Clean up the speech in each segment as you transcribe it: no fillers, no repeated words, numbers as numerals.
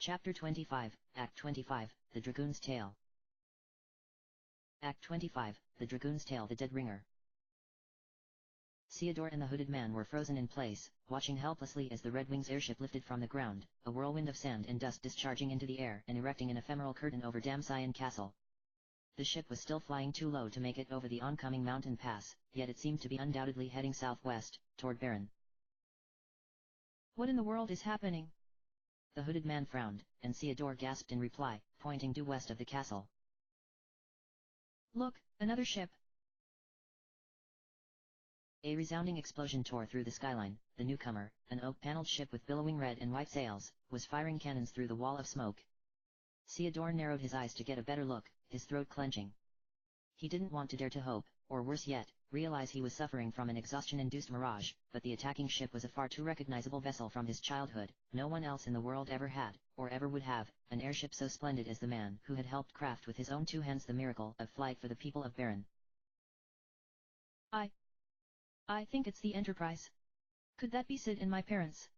Chapter 25, Act 25, The Dragoon's Tale. Act 25, The Dragoon's Tale. The Dead Ringer. Theodore and the hooded man were frozen in place, watching helplessly as the Red Wings airship lifted from the ground, a whirlwind of sand and dust discharging into the air and erecting an ephemeral curtain over Damsion Castle. The ship was still flying too low to make it over the oncoming mountain pass, yet it seemed to be undoubtedly heading southwest, toward Baron. What in the world is happening? The hooded man frowned, and Theodore gasped in reply, pointing due west of the castle. Look, another ship. A resounding explosion tore through the skyline. The newcomer, an oak-paneled ship with billowing red and white sails, was firing cannons through the wall of smoke. Theodore narrowed his eyes to get a better look, his throat clenching. He didn't want to dare to hope, or worse yet, realize he was suffering from an exhaustion-induced mirage, but the attacking ship was a far too recognizable vessel from his childhood. No one else in the world ever had, or ever would have, an airship so splendid as the man who had helped craft with his own two hands the miracle of flight for the people of Baron. I think it's the Enterprise. Could that be Sid and my parents?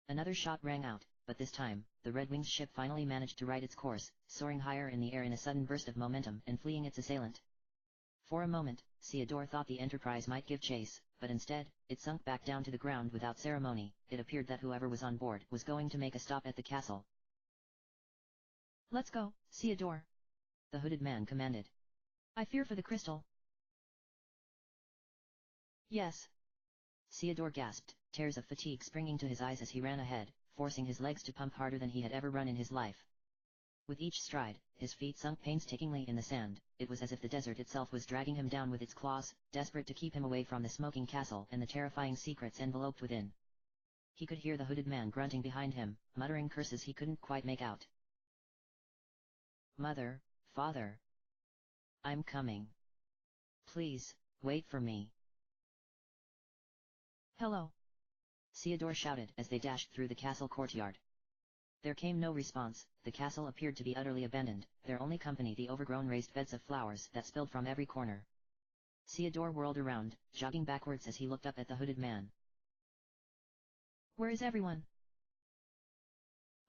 Another shot rang out, but this time, the Red Wings ship finally managed to right its course, soaring higher in the air in a sudden burst of momentum and fleeing its assailant. For a moment, Theodore thought the Enterprise might give chase, but instead, it sunk back down to the ground without ceremony. It appeared that whoever was on board was going to make a stop at the castle. Let's go, Theodore, the hooded man commanded. I fear for the crystal. Yes. Theodore gasped, tears of fatigue springing to his eyes as he ran ahead, forcing his legs to pump harder than he had ever run in his life. With each stride, his feet sunk painstakingly in the sand. It was as if the desert itself was dragging him down with its claws, desperate to keep him away from the smoking castle and the terrifying secrets enveloped within. He could hear the hooded man grunting behind him, muttering curses he couldn't quite make out. Mother, Father. I'm coming. Please, wait for me. Hello. Theodore shouted as they dashed through the castle courtyard. There came no response. The castle appeared to be utterly abandoned, their only company the overgrown raised beds of flowers that spilled from every corner. Theodore whirled around, jogging backwards as he looked up at the hooded man. Where is everyone?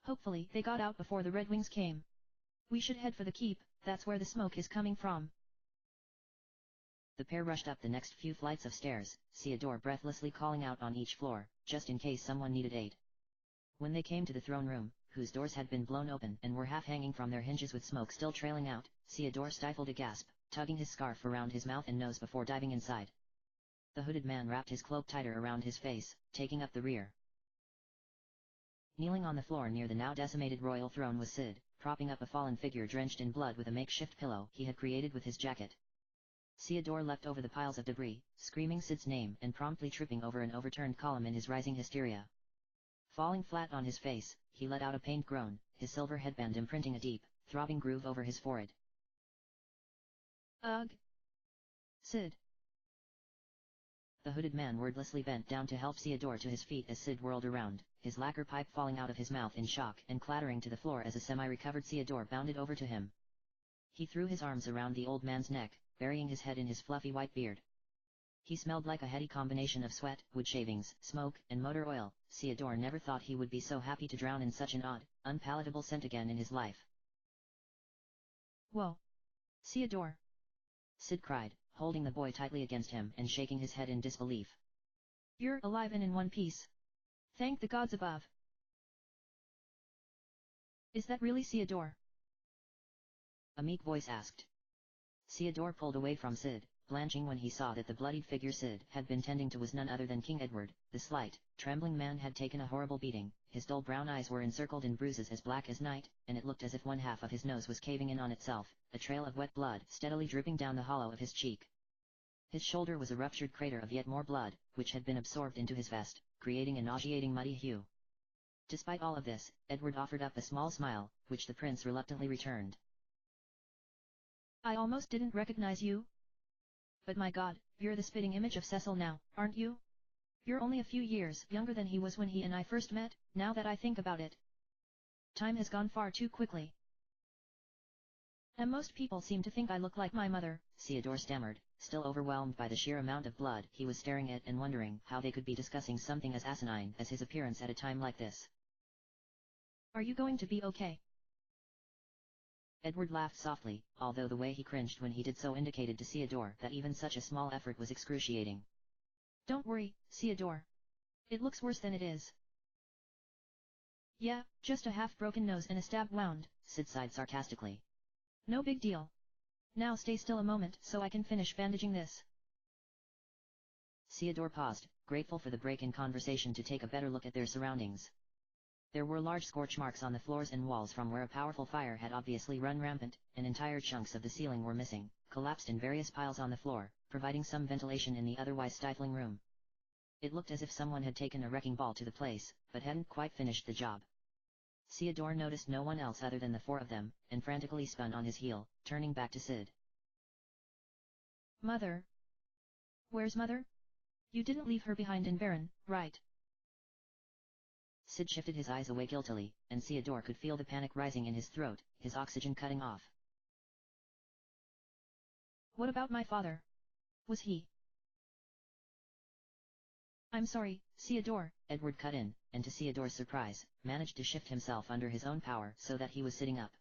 Hopefully they got out before the Red Wings came. We should head for the keep, that's where the smoke is coming from. The pair rushed up the next few flights of stairs, Theodore breathlessly calling out on each floor, just in case someone needed aid. When they came to the throne room, whose doors had been blown open and were half hanging from their hinges with smoke still trailing out, Theodore stifled a gasp, tugging his scarf around his mouth and nose before diving inside. The hooded man wrapped his cloak tighter around his face, taking up the rear. Kneeling on the floor near the now decimated royal throne was Sid, propping up a fallen figure drenched in blood with a makeshift pillow he had created with his jacket. Theodore leapt over the piles of debris, screaming Sid's name and promptly tripping over an overturned column in his rising hysteria. Falling flat on his face, he let out a pained groan, his silver headband imprinting a deep, throbbing groove over his forehead. Ugh. Sid. The hooded man wordlessly bent down to help Theodore to his feet as Sid whirled around, his lacquer pipe falling out of his mouth in shock and clattering to the floor as a semi-recovered Theodore bounded over to him. He threw his arms around the old man's neck, burying his head in his fluffy white beard. He smelled like a heady combination of sweat, wood shavings, smoke, and motor oil. Theodore never thought he would be so happy to drown in such an odd, unpalatable scent again in his life. Whoa. Theodore. Sid cried, holding the boy tightly against him and shaking his head in disbelief. You're alive and in one piece. Thank the gods above. Is that really Theodore? A meek voice asked. Theodore pulled away from Sid, blanching when he saw that the bloodied figure Sid had been tending to was none other than King Edward. The slight, trembling man had taken a horrible beating, his dull brown eyes were encircled in bruises as black as night, and it looked as if one half of his nose was caving in on itself, a trail of wet blood steadily dripping down the hollow of his cheek. His shoulder was a ruptured crater of yet more blood, which had been absorbed into his vest, creating a nauseating muddy hue. Despite all of this, Edward offered up a small smile, which the prince reluctantly returned. I almost didn't recognize you. But my god, you're the spitting image of Cecil now, aren't you? You're only a few years younger than he was when he and I first met, now that I think about it. Time has gone far too quickly. And most people seem to think I look like my mother, Theodore stammered, still overwhelmed by the sheer amount of blood he was staring at and wondering how they could be discussing something as asinine as his appearance at a time like this. Are you going to be okay? Edward laughed softly, although the way he cringed when he did so indicated to Theodore that even such a small effort was excruciating. Don't worry, Theodore. It looks worse than it is. Yeah, just a half-broken nose and a stab wound, Sid sighed sarcastically. No big deal. Now stay still a moment so I can finish bandaging this. Theodore paused, grateful for the break in conversation to take a better look at their surroundings. There were large scorch marks on the floors and walls from where a powerful fire had obviously run rampant, and entire chunks of the ceiling were missing, collapsed in various piles on the floor, providing some ventilation in the otherwise stifling room. It looked as if someone had taken a wrecking ball to the place, but hadn't quite finished the job. Theodore noticed no one else other than the four of them, and frantically spun on his heel, turning back to Sid. Mother? Where's Mother? You didn't leave her behind in Baron, right? Sid shifted his eyes away guiltily, and Theodore could feel the panic rising in his throat, his oxygen cutting off. What about my father? Was he? I'm sorry, Theodore, Edward cut in, and to Theodore's surprise, managed to shift himself under his own power so that he was sitting up.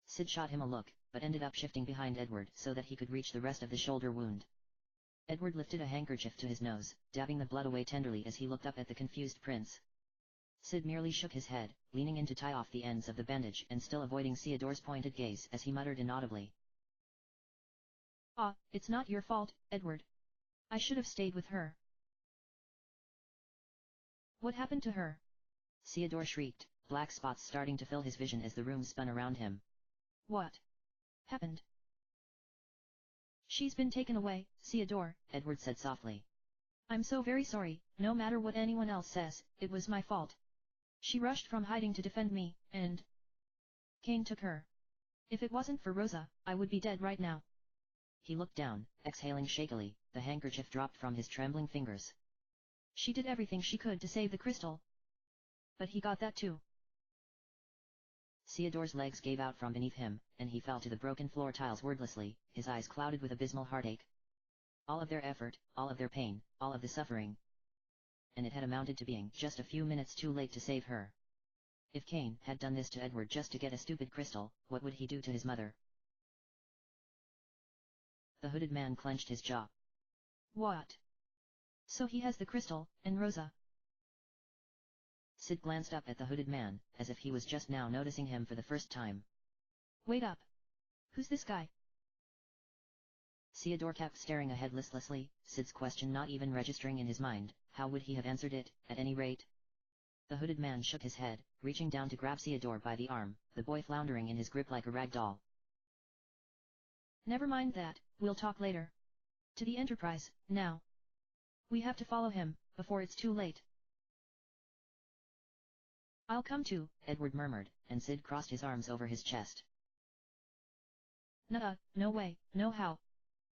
Sid shot him a look, but ended up shifting behind Edward so that he could reach the rest of the shoulder wound. Edward lifted a handkerchief to his nose, dabbing the blood away tenderly as he looked up at the confused prince. Sid merely shook his head, leaning in to tie off the ends of the bandage and still avoiding Theodore's pointed gaze as he muttered inaudibly. Ah, it's not your fault, Edward. I should have stayed with her. What happened to her? Theodore shrieked, black spots starting to fill his vision as the room spun around him. What happened? She's been taken away, Theodore, Edward said softly. I'm so very sorry, no matter what anyone else says, it was my fault. She rushed from hiding to defend me, and Cain took her. If it wasn't for Rosa, I would be dead right now. He looked down, exhaling shakily, the handkerchief dropped from his trembling fingers. She did everything she could to save the crystal. But he got that too. Theodore's legs gave out from beneath him, and he fell to the broken floor tiles wordlessly, his eyes clouded with abysmal heartache. All of their effort, all of their pain, all of the suffering. And it had amounted to being just a few minutes too late to save her. If Cain had done this to Edward just to get a stupid crystal, what would he do to his mother? The hooded man clenched his jaw. What? So he has the crystal, and Rosa? Sid glanced up at the hooded man, as if he was just now noticing him for the first time. Wait up. Who's this guy? Theodore kept staring ahead listlessly, Sid's question not even registering in his mind. How would he have answered it, at any rate? The hooded man shook his head, reaching down to grab Theodore by the arm, the boy floundering in his grip like a rag doll. Never mind that, we'll talk later. To the Enterprise, now. We have to follow him, before it's too late. I'll come too, Edward murmured, and Sid crossed his arms over his chest. Nuh-uh, no way, no how.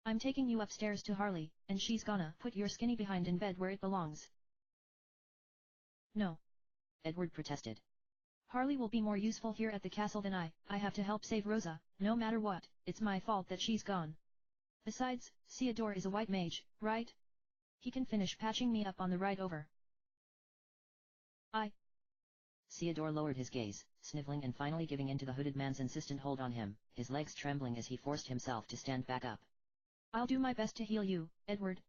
I'm taking you upstairs to Harley, and she's gonna put your skinny behind in bed where it belongs. No. Edward protested. Harley will be more useful here at the castle than I have to help save Rosa, no matter what, it's my fault that she's gone. Besides, Theodore is a white mage, right? He can finish patching me up on the ride over. Theodore lowered his gaze, sniffling and finally giving in to the hooded man's insistent hold on him, his legs trembling as he forced himself to stand back up. I'll do my best to heal you, Edward.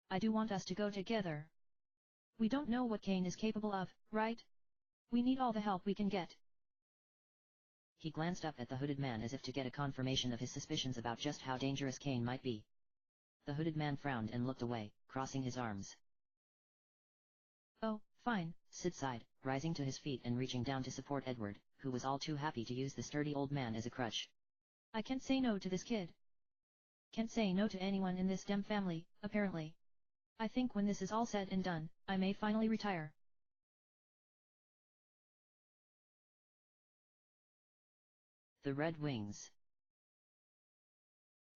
I do want us to go together. We don't know what Cain is capable of, right? We need all the help we can get. He glanced up at the hooded man as if to get a confirmation of his suspicions about just how dangerous Cain might be. The hooded man frowned and looked away, crossing his arms. Oh, fine, Sid sighed, rising to his feet and reaching down to support Edward, who was all too happy to use the sturdy old man as a crutch. I can't say no to this kid. Can't say no to anyone in this damn family, apparently. I think when this is all said and done, I may finally retire. The Red Wings.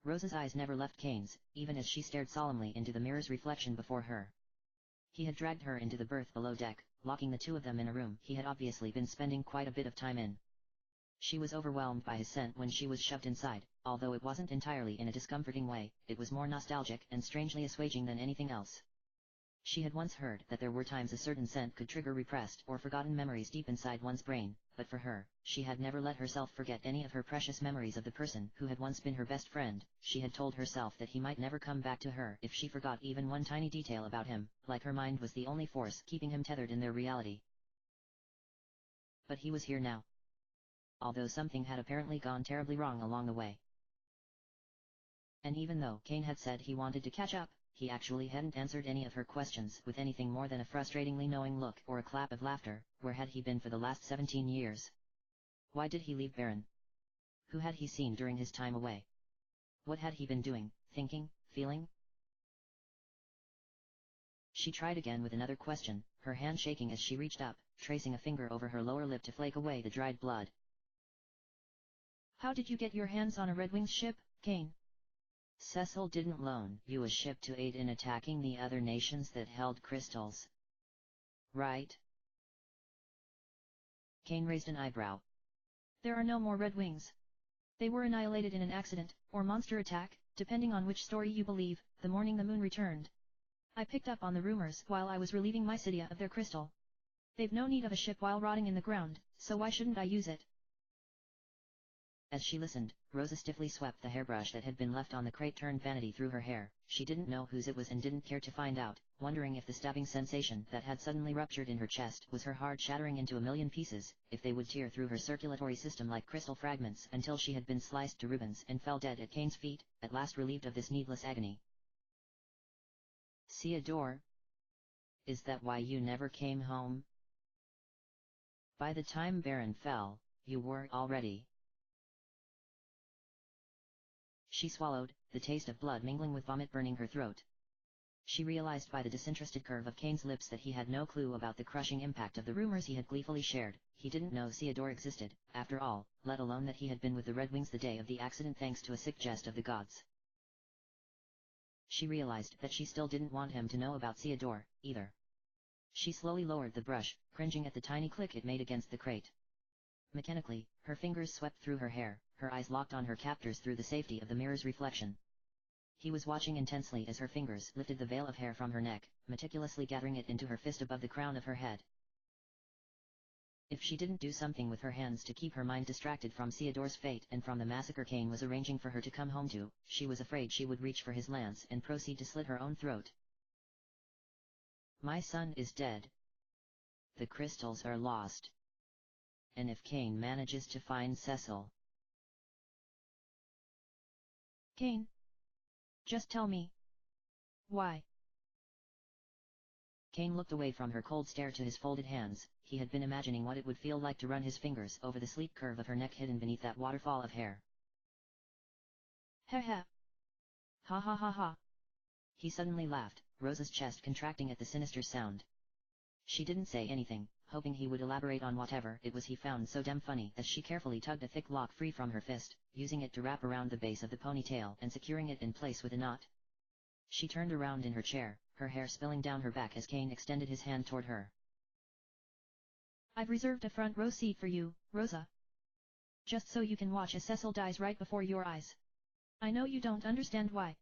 Rosa's eyes never left Cain's, even as she stared solemnly into the mirror's reflection before her. He had dragged her into the berth below deck, locking the two of them in a room he had obviously been spending quite a bit of time in. She was overwhelmed by his scent when she was shoved inside, although it wasn't entirely in a discomforting way, it was more nostalgic and strangely assuaging than anything else. She had once heard that there were times a certain scent could trigger repressed or forgotten memories deep inside one's brain, but for her, she had never let herself forget any of her precious memories of the person who had once been her best friend. She had told herself that he might never come back to her if she forgot even one tiny detail about him, like her mind was the only force keeping him tethered in their reality. But he was here now. Although something had apparently gone terribly wrong along the way. And even though Kane had said he wanted to catch up, he actually hadn't answered any of her questions with anything more than a frustratingly knowing look or a clap of laughter. Where had he been for the last 17 years? Why did he leave Baron? Who had he seen during his time away? What had he been doing, thinking, feeling? She tried again with another question, her hand shaking as she reached up, tracing a finger over her lower lip to flake away the dried blood. How did you get your hands on a Red Wings ship, Kane? Cecil didn't loan you a ship to aid in attacking the other nations that held crystals. Right? Kane raised an eyebrow. There are no more Red Wings. They were annihilated in an accident, or monster attack, depending on which story you believe, the morning the moon returned. I picked up on the rumors while I was relieving Mycedia of their crystal. They've no need of a ship while rotting in the ground, so why shouldn't I use it? As she listened, Rosa stiffly swept the hairbrush that had been left on the crate turned vanity through her hair. She didn't know whose it was and didn't care to find out, wondering if the stabbing sensation that had suddenly ruptured in her chest was her heart shattering into a million pieces, if they would tear through her circulatory system like crystal fragments until she had been sliced to ribbons and fell dead at Kane's feet, at last relieved of this needless agony. Theodore? Is that why you never came home? By the time Baron fell, you were already... She swallowed, the taste of blood mingling with vomit burning her throat. She realized by the disinterested curve of Kane's lips that he had no clue about the crushing impact of the rumors he had gleefully shared. He didn't know Theodore existed, after all, let alone that he had been with the Red Wings the day of the accident thanks to a sick jest of the gods. She realized that she still didn't want him to know about Theodore, either. She slowly lowered the brush, cringing at the tiny click it made against the crate. Mechanically, her fingers swept through her hair, her eyes locked on her captors through the safety of the mirror's reflection. He was watching intensely as her fingers lifted the veil of hair from her neck, meticulously gathering it into her fist above the crown of her head. If she didn't do something with her hands to keep her mind distracted from Theodore's fate and from the massacre Kane was arranging for her to come home to, she was afraid she would reach for his lance and proceed to slit her own throat. My son is dead. The crystals are lost. And if Kane manages to find Cecil... Kane? Just tell me. Why? Kane looked away from her cold stare to his folded hands. He had been imagining what it would feel like to run his fingers over the sleek curve of her neck hidden beneath that waterfall of hair. Ha ha. Ha ha ha ha. He suddenly laughed, Rosa's chest contracting at the sinister sound. She didn't say anything, hoping he would elaborate on whatever it was he found so damn funny as she carefully tugged a thick lock free from her fist, using it to wrap around the base of the ponytail and securing it in place with a knot. She turned around in her chair, her hair spilling down her back as Kane extended his hand toward her. I've reserved a front row seat for you, Rosa. Just so you can watch as Cecil dies right before your eyes. I know you don't understand why.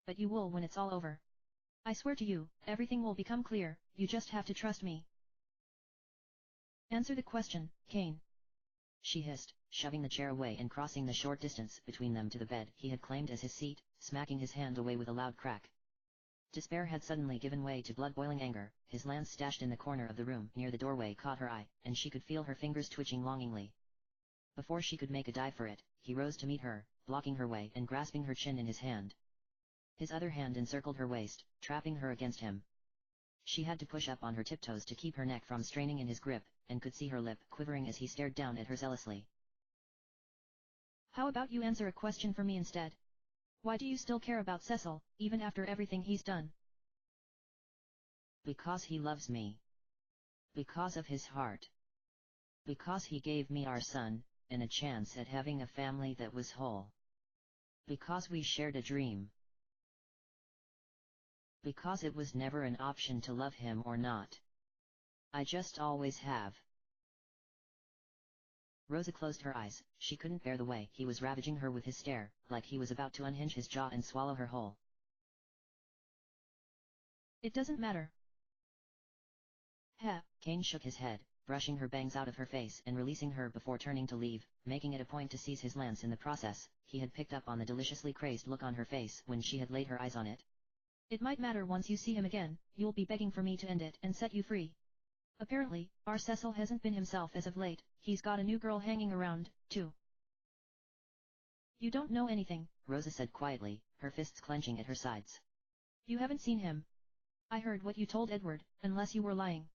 But you will when it's all over. I swear to you, everything will become clear, you just have to trust me. Answer the question, Kane. She hissed, shoving the chair away and crossing the short distance between them to the bed he had claimed as his seat, smacking his hand away with a loud crack. Despair had suddenly given way to blood-boiling anger. His lance stashed in the corner of the room near the doorway caught her eye, and she could feel her fingers twitching longingly. Before she could make a dive for it, he rose to meet her, blocking her way and grasping her chin in his hand. His other hand encircled her waist, trapping her against him. She had to push up on her tiptoes to keep her neck from straining in his grip, and could see her lip quivering as he stared down at her zealously. How about you answer a question for me instead? Why do you still care about Cecil, even after everything he's done? Because he loves me. Because of his heart. Because he gave me our son, and a chance at having a family that was whole. Because we shared a dream. Because it was never an option to love him or not. I just always have. Rosa closed her eyes. She couldn't bear the way he was ravaging her with his stare, like he was about to unhinge his jaw and swallow her whole. It doesn't matter. Ha! Kane shook his head, brushing her bangs out of her face and releasing her before turning to leave, making it a point to seize his lance in the process. He had picked up on the deliciously crazed look on her face when she had laid her eyes on it. It might matter once you see him again, you'll be begging for me to end it and set you free. Apparently, our Cecil hasn't been himself as of late, he's got a new girl hanging around, too. You don't know anything, Rosa said quietly, her fists clenching at her sides. You haven't seen him. I heard what you told Edward, unless you were lying.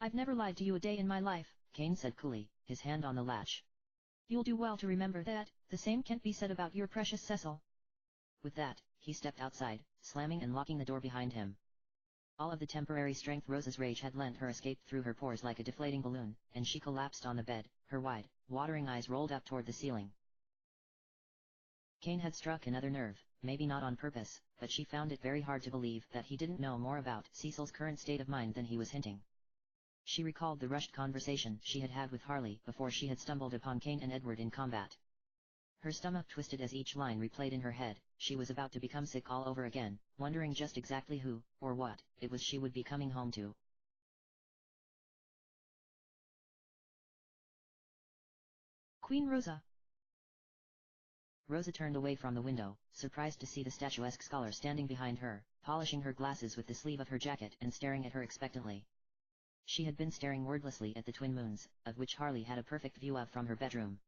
I've never lied to you a day in my life, Kane said coolly, his hand on the latch. You'll do well to remember that, the same can't be said about your precious Cecil. With that, he stepped outside, slamming and locking the door behind him. All of the temporary strength Rosa's rage had lent her escaped through her pores like a deflating balloon, and she collapsed on the bed, her wide, watering eyes rolled up toward the ceiling. Kane had struck another nerve, maybe not on purpose, but she found it very hard to believe that he didn't know more about Cecil's current state of mind than he was hinting. She recalled the rushed conversation she had had with Harley before she had stumbled upon Kane and Edward in combat. Her stomach twisted as each line replayed in her head. She was about to become sick all over again, wondering just exactly who, or what, it was she would be coming home to. Queen Rosa. Rosa turned away from the window, surprised to see the statuesque scholar standing behind her, polishing her glasses with the sleeve of her jacket and staring at her expectantly. She had been staring wordlessly at the twin moons, of which Harley had a perfect view of from her bedroom.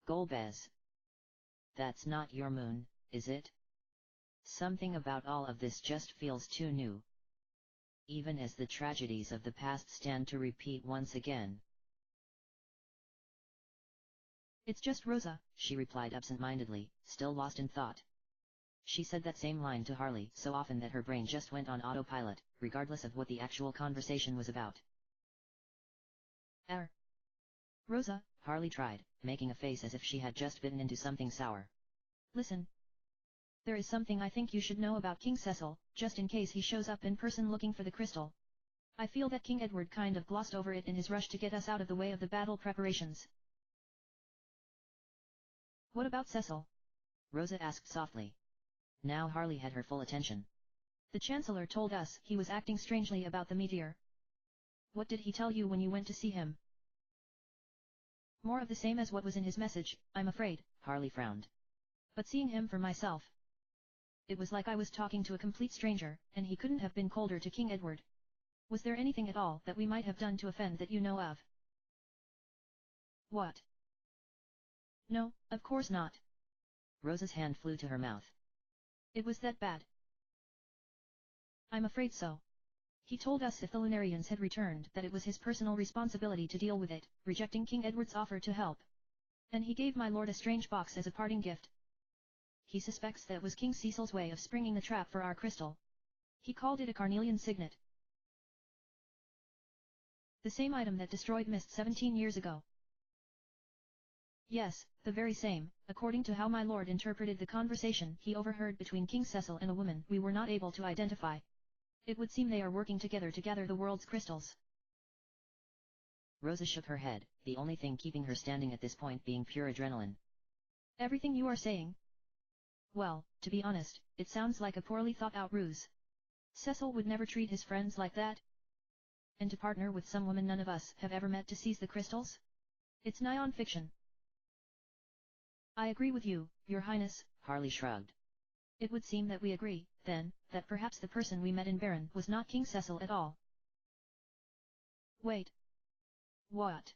Golbez. That's not your moon, is it? Something about all of this just feels too new. Even as the tragedies of the past stand to repeat once again. It's just Rosa, she replied absent-mindedly, still lost in thought. She said that same line to Harley so often that her brain just went on autopilot, regardless of what the actual conversation was about. Rosa, Harley tried, making a face as if she had just bitten into something sour. Listen. There is something I think you should know about King Cecil, just in case he shows up in person looking for the crystal. I feel that King Edward kind of glossed over it in his rush to get us out of the way of the battle preparations. What about Cecil? Rosa asked softly. Now Harley had her full attention. The Chancellor told us he was acting strangely about the meteor. What did he tell you when you went to see him? More of the same as what was in his message, I'm afraid. Harley frowned. But seeing him for myself, it was like I was talking to a complete stranger, and he couldn't have been colder to King Edward. Was there anything at all that we might have done to offend that you know of? What? No, of course not. Rosa's hand flew to her mouth. It was that bad. I'm afraid so. He told us if the Lunarians had returned that it was his personal responsibility to deal with it, rejecting King Edward's offer to help. And he gave my lord a strange box as a parting gift. He suspects that was King Cecil's way of springing the trap for our crystal. He called it a carnelian signet. The same item that destroyed Mist 17 years ago. Yes, the very same, according to how my lord interpreted the conversation he overheard between King Cecil and a woman we were not able to identify. It would seem they are working together to gather the world's crystals. Rosa shook her head, the only thing keeping her standing at this point being pure adrenaline. Everything you are saying? Well, to be honest, it sounds like a poorly thought-out ruse. Cecil would never treat his friends like that. And to partner with some woman none of us have ever met to seize the crystals? It's nigh on fiction. I agree with you, Your Highness, Harley shrugged. It would seem that we agree, then, that perhaps the person we met in Baron was not King Cecil at all. Wait. What?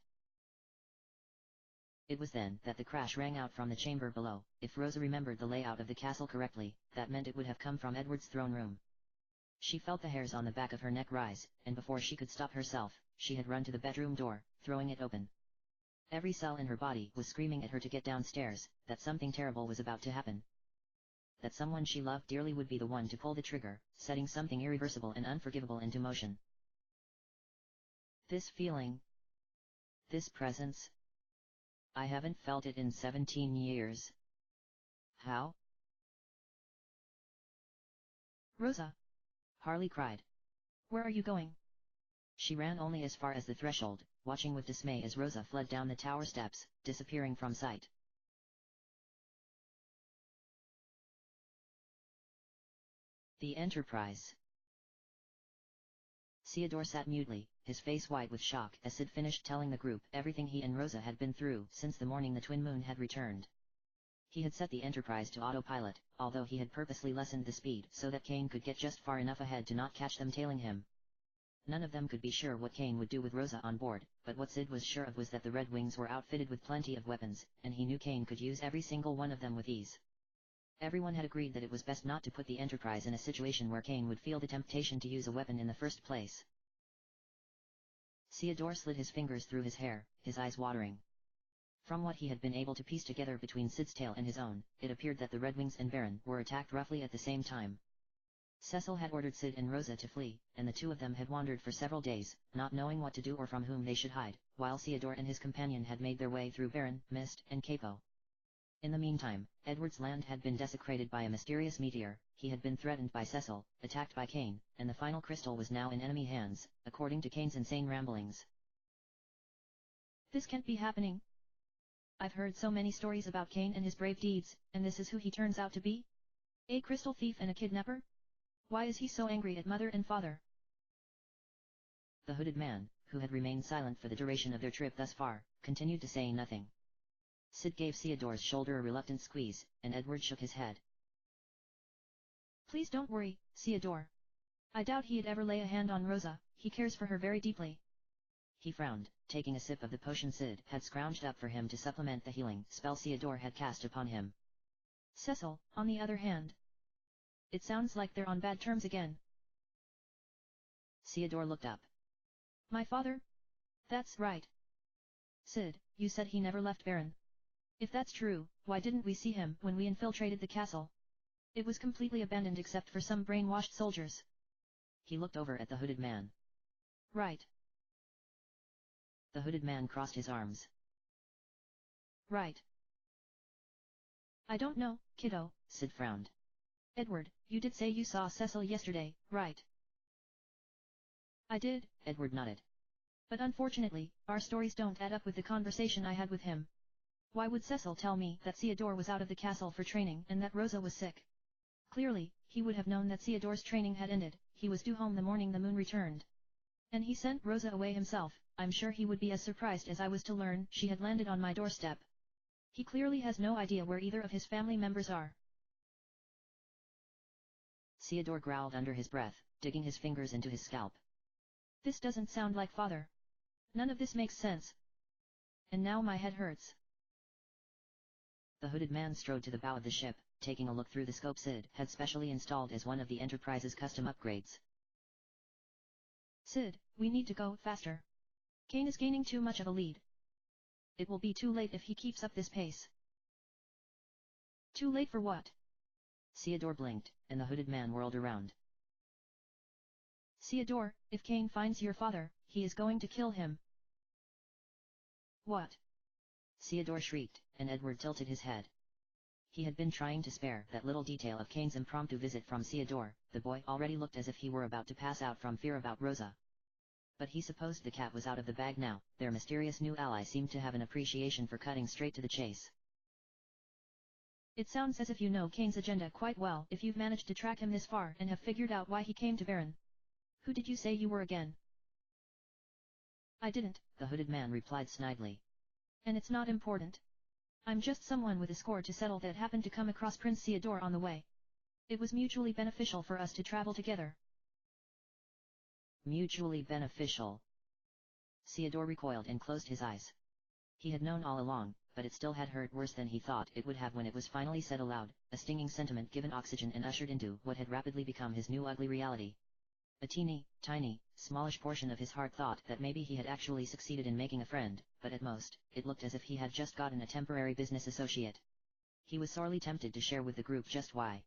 It was then that the crash rang out from the chamber below. If Rosa remembered the layout of the castle correctly, that meant it would have come from Edward's throne room. She felt the hairs on the back of her neck rise, and before she could stop herself, she had run to the bedroom door, throwing it open. Every cell in her body was screaming at her to get downstairs, that something terrible was about to happen. That someone she loved dearly would be the one to pull the trigger, setting something irreversible and unforgivable into motion. This feeling. This presence. I haven't felt it in 17 years. How? Rosa. Harley cried. Where are you going? She ran only as far as the threshold, watching with dismay as Rosa fled down the tower steps, disappearing from sight. The Enterprise. Theodore sat mutely, his face white with shock as Sid finished telling the group everything he and Rosa had been through since the morning the Twin Moon had returned. He had set the Enterprise to autopilot, although he had purposely lessened the speed so that Kane could get just far enough ahead to not catch them tailing him. None of them could be sure what Kane would do with Rosa on board, but what Sid was sure of was that the Red Wings were outfitted with plenty of weapons, and he knew Kane could use every single one of them with ease. Everyone had agreed that it was best not to put the Enterprise in a situation where Kane would feel the temptation to use a weapon in the first place. Theodore slid his fingers through his hair, his eyes watering. From what he had been able to piece together between Sid's tale and his own, it appeared that the Red Wings and Baron were attacked roughly at the same time. Cecil had ordered Sid and Rosa to flee, and the two of them had wandered for several days, not knowing what to do or from whom they should hide, while Theodore and his companion had made their way through Baron, Mist, and Capo. In the meantime, Edward's land had been desecrated by a mysterious meteor, he had been threatened by Cecil, attacked by Kane, and the final crystal was now in enemy hands, according to Kane's insane ramblings. This can't be happening. I've heard so many stories about Kane and his brave deeds, and this is who he turns out to be? A crystal thief and a kidnapper? Why is he so angry at Mother and Father? The hooded man, who had remained silent for the duration of their trip thus far, continued to say nothing. Sid gave Theodore's shoulder a reluctant squeeze, and Edward shook his head. Please don't worry, Theodore. I doubt he'd ever lay a hand on Rosa, he cares for her very deeply. He frowned, taking a sip of the potion Sid had scrounged up for him to supplement the healing spell Theodore had cast upon him. Cecil, on the other hand. It sounds like they're on bad terms again. Theodore looked up. My father? That's right. Sid, you said he never left Baron. If that's true, why didn't we see him when we infiltrated the castle? It was completely abandoned except for some brainwashed soldiers. He looked over at the hooded man. Right. The hooded man crossed his arms. Right. I don't know, kiddo, Sid frowned. Edward, you did say you saw Cecil yesterday, right? I did, Edward nodded. But unfortunately, our stories don't add up with the conversation I had with him. Why would Cecil tell me that Theodore was out of the castle for training and that Rosa was sick? Clearly, he would have known that Theodore's training had ended, he was due home the morning the moon returned. And he sent Rosa away himself, I'm sure he would be as surprised as I was to learn she had landed on my doorstep. He clearly has no idea where either of his family members are. Theodore growled under his breath, digging his fingers into his scalp. This doesn't sound like father. None of this makes sense. And now my head hurts. The hooded man strode to the bow of the ship, taking a look through the scope Sid had specially installed as one of the Enterprise's custom upgrades. Sid, we need to go faster. Kane is gaining too much of a lead. It will be too late if he keeps up this pace. Too late for what? Theodore blinked, and the hooded man whirled around. Theodore, if Kane finds your father, he is going to kill him. What? Theodore shrieked, and Edward tilted his head. He had been trying to spare that little detail of Kane's impromptu visit from Theodore, the boy already looked as if he were about to pass out from fear about Rosa. But he supposed the cat was out of the bag now, their mysterious new ally seemed to have an appreciation for cutting straight to the chase. It sounds as if you know Kane's agenda quite well if you've managed to track him this far and have figured out why he came to Baron. Who did you say you were again? I didn't, the hooded man replied snidely. And it's not important. I'm just someone with a score to settle that happened to come across Prince Theodore on the way. It was mutually beneficial for us to travel together. Mutually beneficial. Theodore recoiled and closed his eyes. He had known all along, but it still had hurt worse than he thought it would have when it was finally said aloud, a stinging sentiment given oxygen and ushered into what had rapidly become his new ugly reality. A teeny, tiny, smallish portion of his heart thought that maybe he had actually succeeded in making a friend, but at most, it looked as if he had just gotten a temporary business associate. He was sorely tempted to share with the group just why.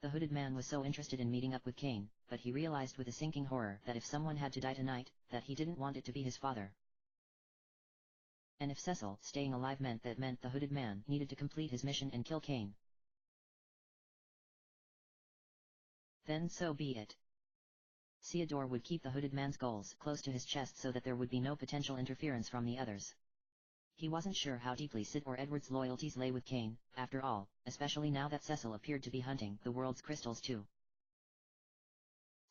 The hooded man was so interested in meeting up with Kane, but he realized with a sinking horror that if someone had to die tonight, that he didn't want it to be his father. And if Cecil staying alive meant the hooded man needed to complete his mission and kill Kane. Then so be it. Theodore would keep the hooded man's goals close to his chest so that there would be no potential interference from the others. He wasn't sure how deeply Sid or Edward's loyalties lay with Kane, after all, especially now that Cecil appeared to be hunting the world's crystals too.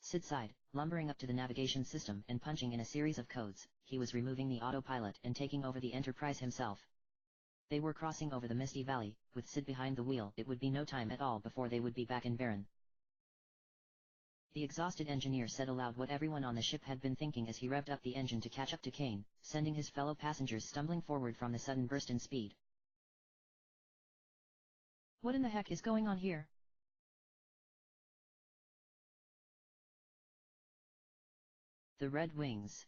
Sid sighed, lumbering up to the navigation system and punching in a series of codes. He was removing the autopilot and taking over the Enterprise himself. They were crossing over the misty valley. With Sid behind the wheel, it would be no time at all before they would be back in Baron. The exhausted engineer said aloud what everyone on the ship had been thinking as he revved up the engine to catch up to Kane, sending his fellow passengers stumbling forward from the sudden burst in speed. What in the heck is going on here? The Red Wings.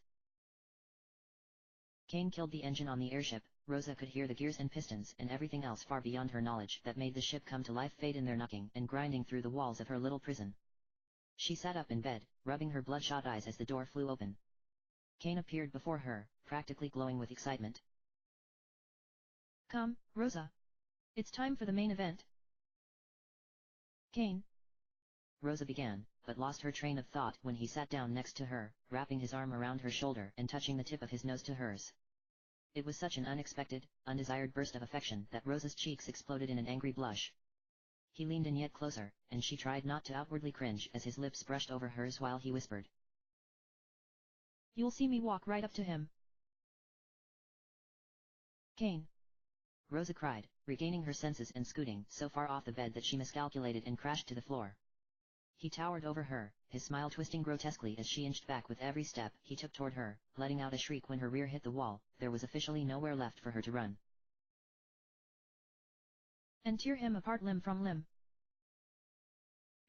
Kane killed the engine on the airship. Rosa could hear the gears and pistons and everything else far beyond her knowledge that made the ship come to life fade in their knocking and grinding through the walls of her little prison. She sat up in bed, rubbing her bloodshot eyes as the door flew open. Kane appeared before her, practically glowing with excitement. Come, Rosa. It's time for the main event. Kane. Rosa began, but lost her train of thought when he sat down next to her, wrapping his arm around her shoulder and touching the tip of his nose to hers. It was such an unexpected, undesired burst of affection that Rosa's cheeks exploded in an angry blush. He leaned in yet closer, and she tried not to outwardly cringe as his lips brushed over hers while he whispered. You'll see me walk right up to him. Kane. Rosa cried, regaining her senses and scooting so far off the bed that she miscalculated and crashed to the floor. He towered over her, his smile twisting grotesquely as she inched back with every step he took toward her, letting out a shriek when her rear hit the wall. There was officially nowhere left for her to run. And tear him apart limb from limb.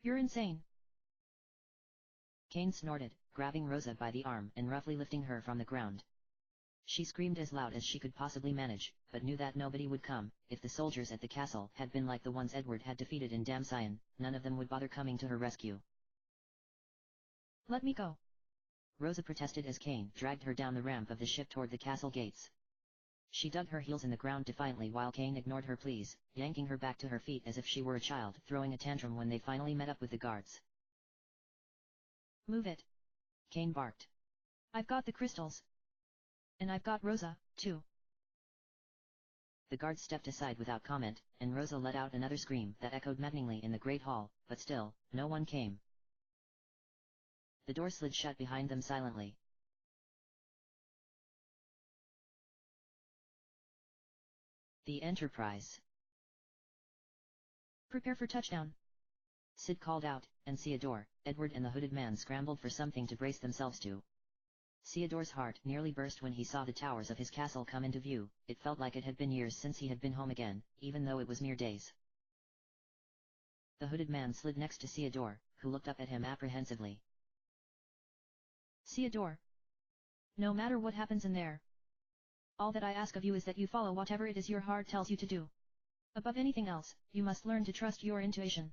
You're insane. Kane snorted, grabbing Rosa by the arm and roughly lifting her from the ground. She screamed as loud as she could possibly manage, but knew that nobody would come. If the soldiers at the castle had been like the ones Edward had defeated in Damsion, none of them would bother coming to her rescue. Let me go. Rosa protested as Kane dragged her down the ramp of the ship toward the castle gates. She dug her heels in the ground defiantly while Kane ignored her pleas, yanking her back to her feet as if she were a child throwing a tantrum when they finally met up with the guards. Move it. Kane barked. I've got the crystals. And I've got Rosa, too. The guards stepped aside without comment, and Rosa let out another scream that echoed maddeningly in the great hall, but still, no one came. The door slid shut behind them silently. The Enterprise. Prepare for touchdown. Sid called out, and Theodore, Edward and the hooded man scrambled for something to brace themselves to. Theodore's heart nearly burst when he saw the towers of his castle come into view. It felt like it had been years since he had been home again, even though it was mere days. The hooded man slid next to Theodore, who looked up at him apprehensively. Theodore. No matter what happens in there, all that I ask of you is that you follow whatever it is your heart tells you to do. Above anything else, you must learn to trust your intuition.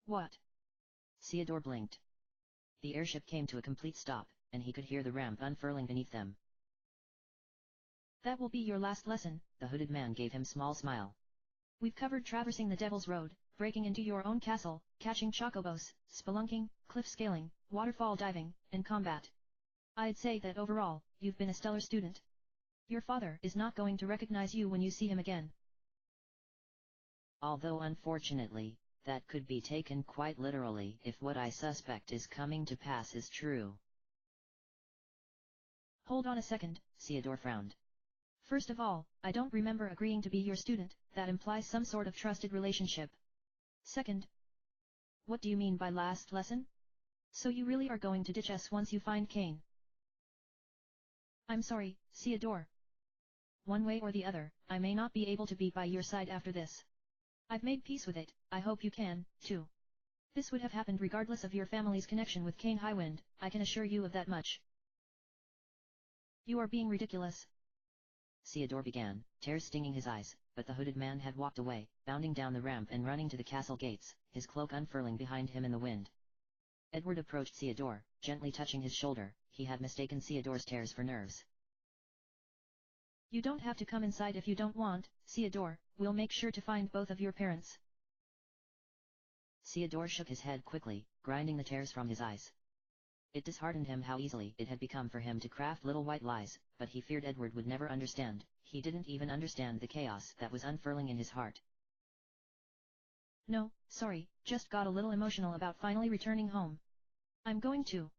What? Theodore blinked. The airship came to a complete stop, and he could hear the ramp unfurling beneath them. That will be your last lesson, the hooded man gave him a small smile. We've covered traversing the Devil's Road, breaking into your own castle, catching chocobos, spelunking, cliff scaling, waterfall diving, and combat. I'd say that overall, you've been a stellar student. Your father is not going to recognize you when you see him again. Although unfortunately, that could be taken quite literally if what I suspect is coming to pass is true. Hold on a second, Theodore frowned. First of all, I don't remember agreeing to be your student. That implies some sort of trusted relationship. Second, what do you mean by last lesson? So you really are going to ditch us once you find Kane? I'm sorry, Theodore. One way or the other, I may not be able to be by your side after this. I've made peace with it, I hope you can, too. This would have happened regardless of your family's connection with Kane Highwind, I can assure you of that much. You are being ridiculous. Theodore began, tears stinging his eyes, but the hooded man had walked away, bounding down the ramp and running to the castle gates, his cloak unfurling behind him in the wind. Edward approached Theodore, gently touching his shoulder. He had mistaken Theodore's tears for nerves. You don't have to come inside if you don't want, Theodore, we'll make sure to find both of your parents. Theodore shook his head quickly, grinding the tears from his eyes. It disheartened him how easily it had become for him to craft little white lies, but he feared Edward would never understand. He didn't even understand the chaos that was unfurling in his heart. No, sorry, just got a little emotional about finally returning home. I'm going to.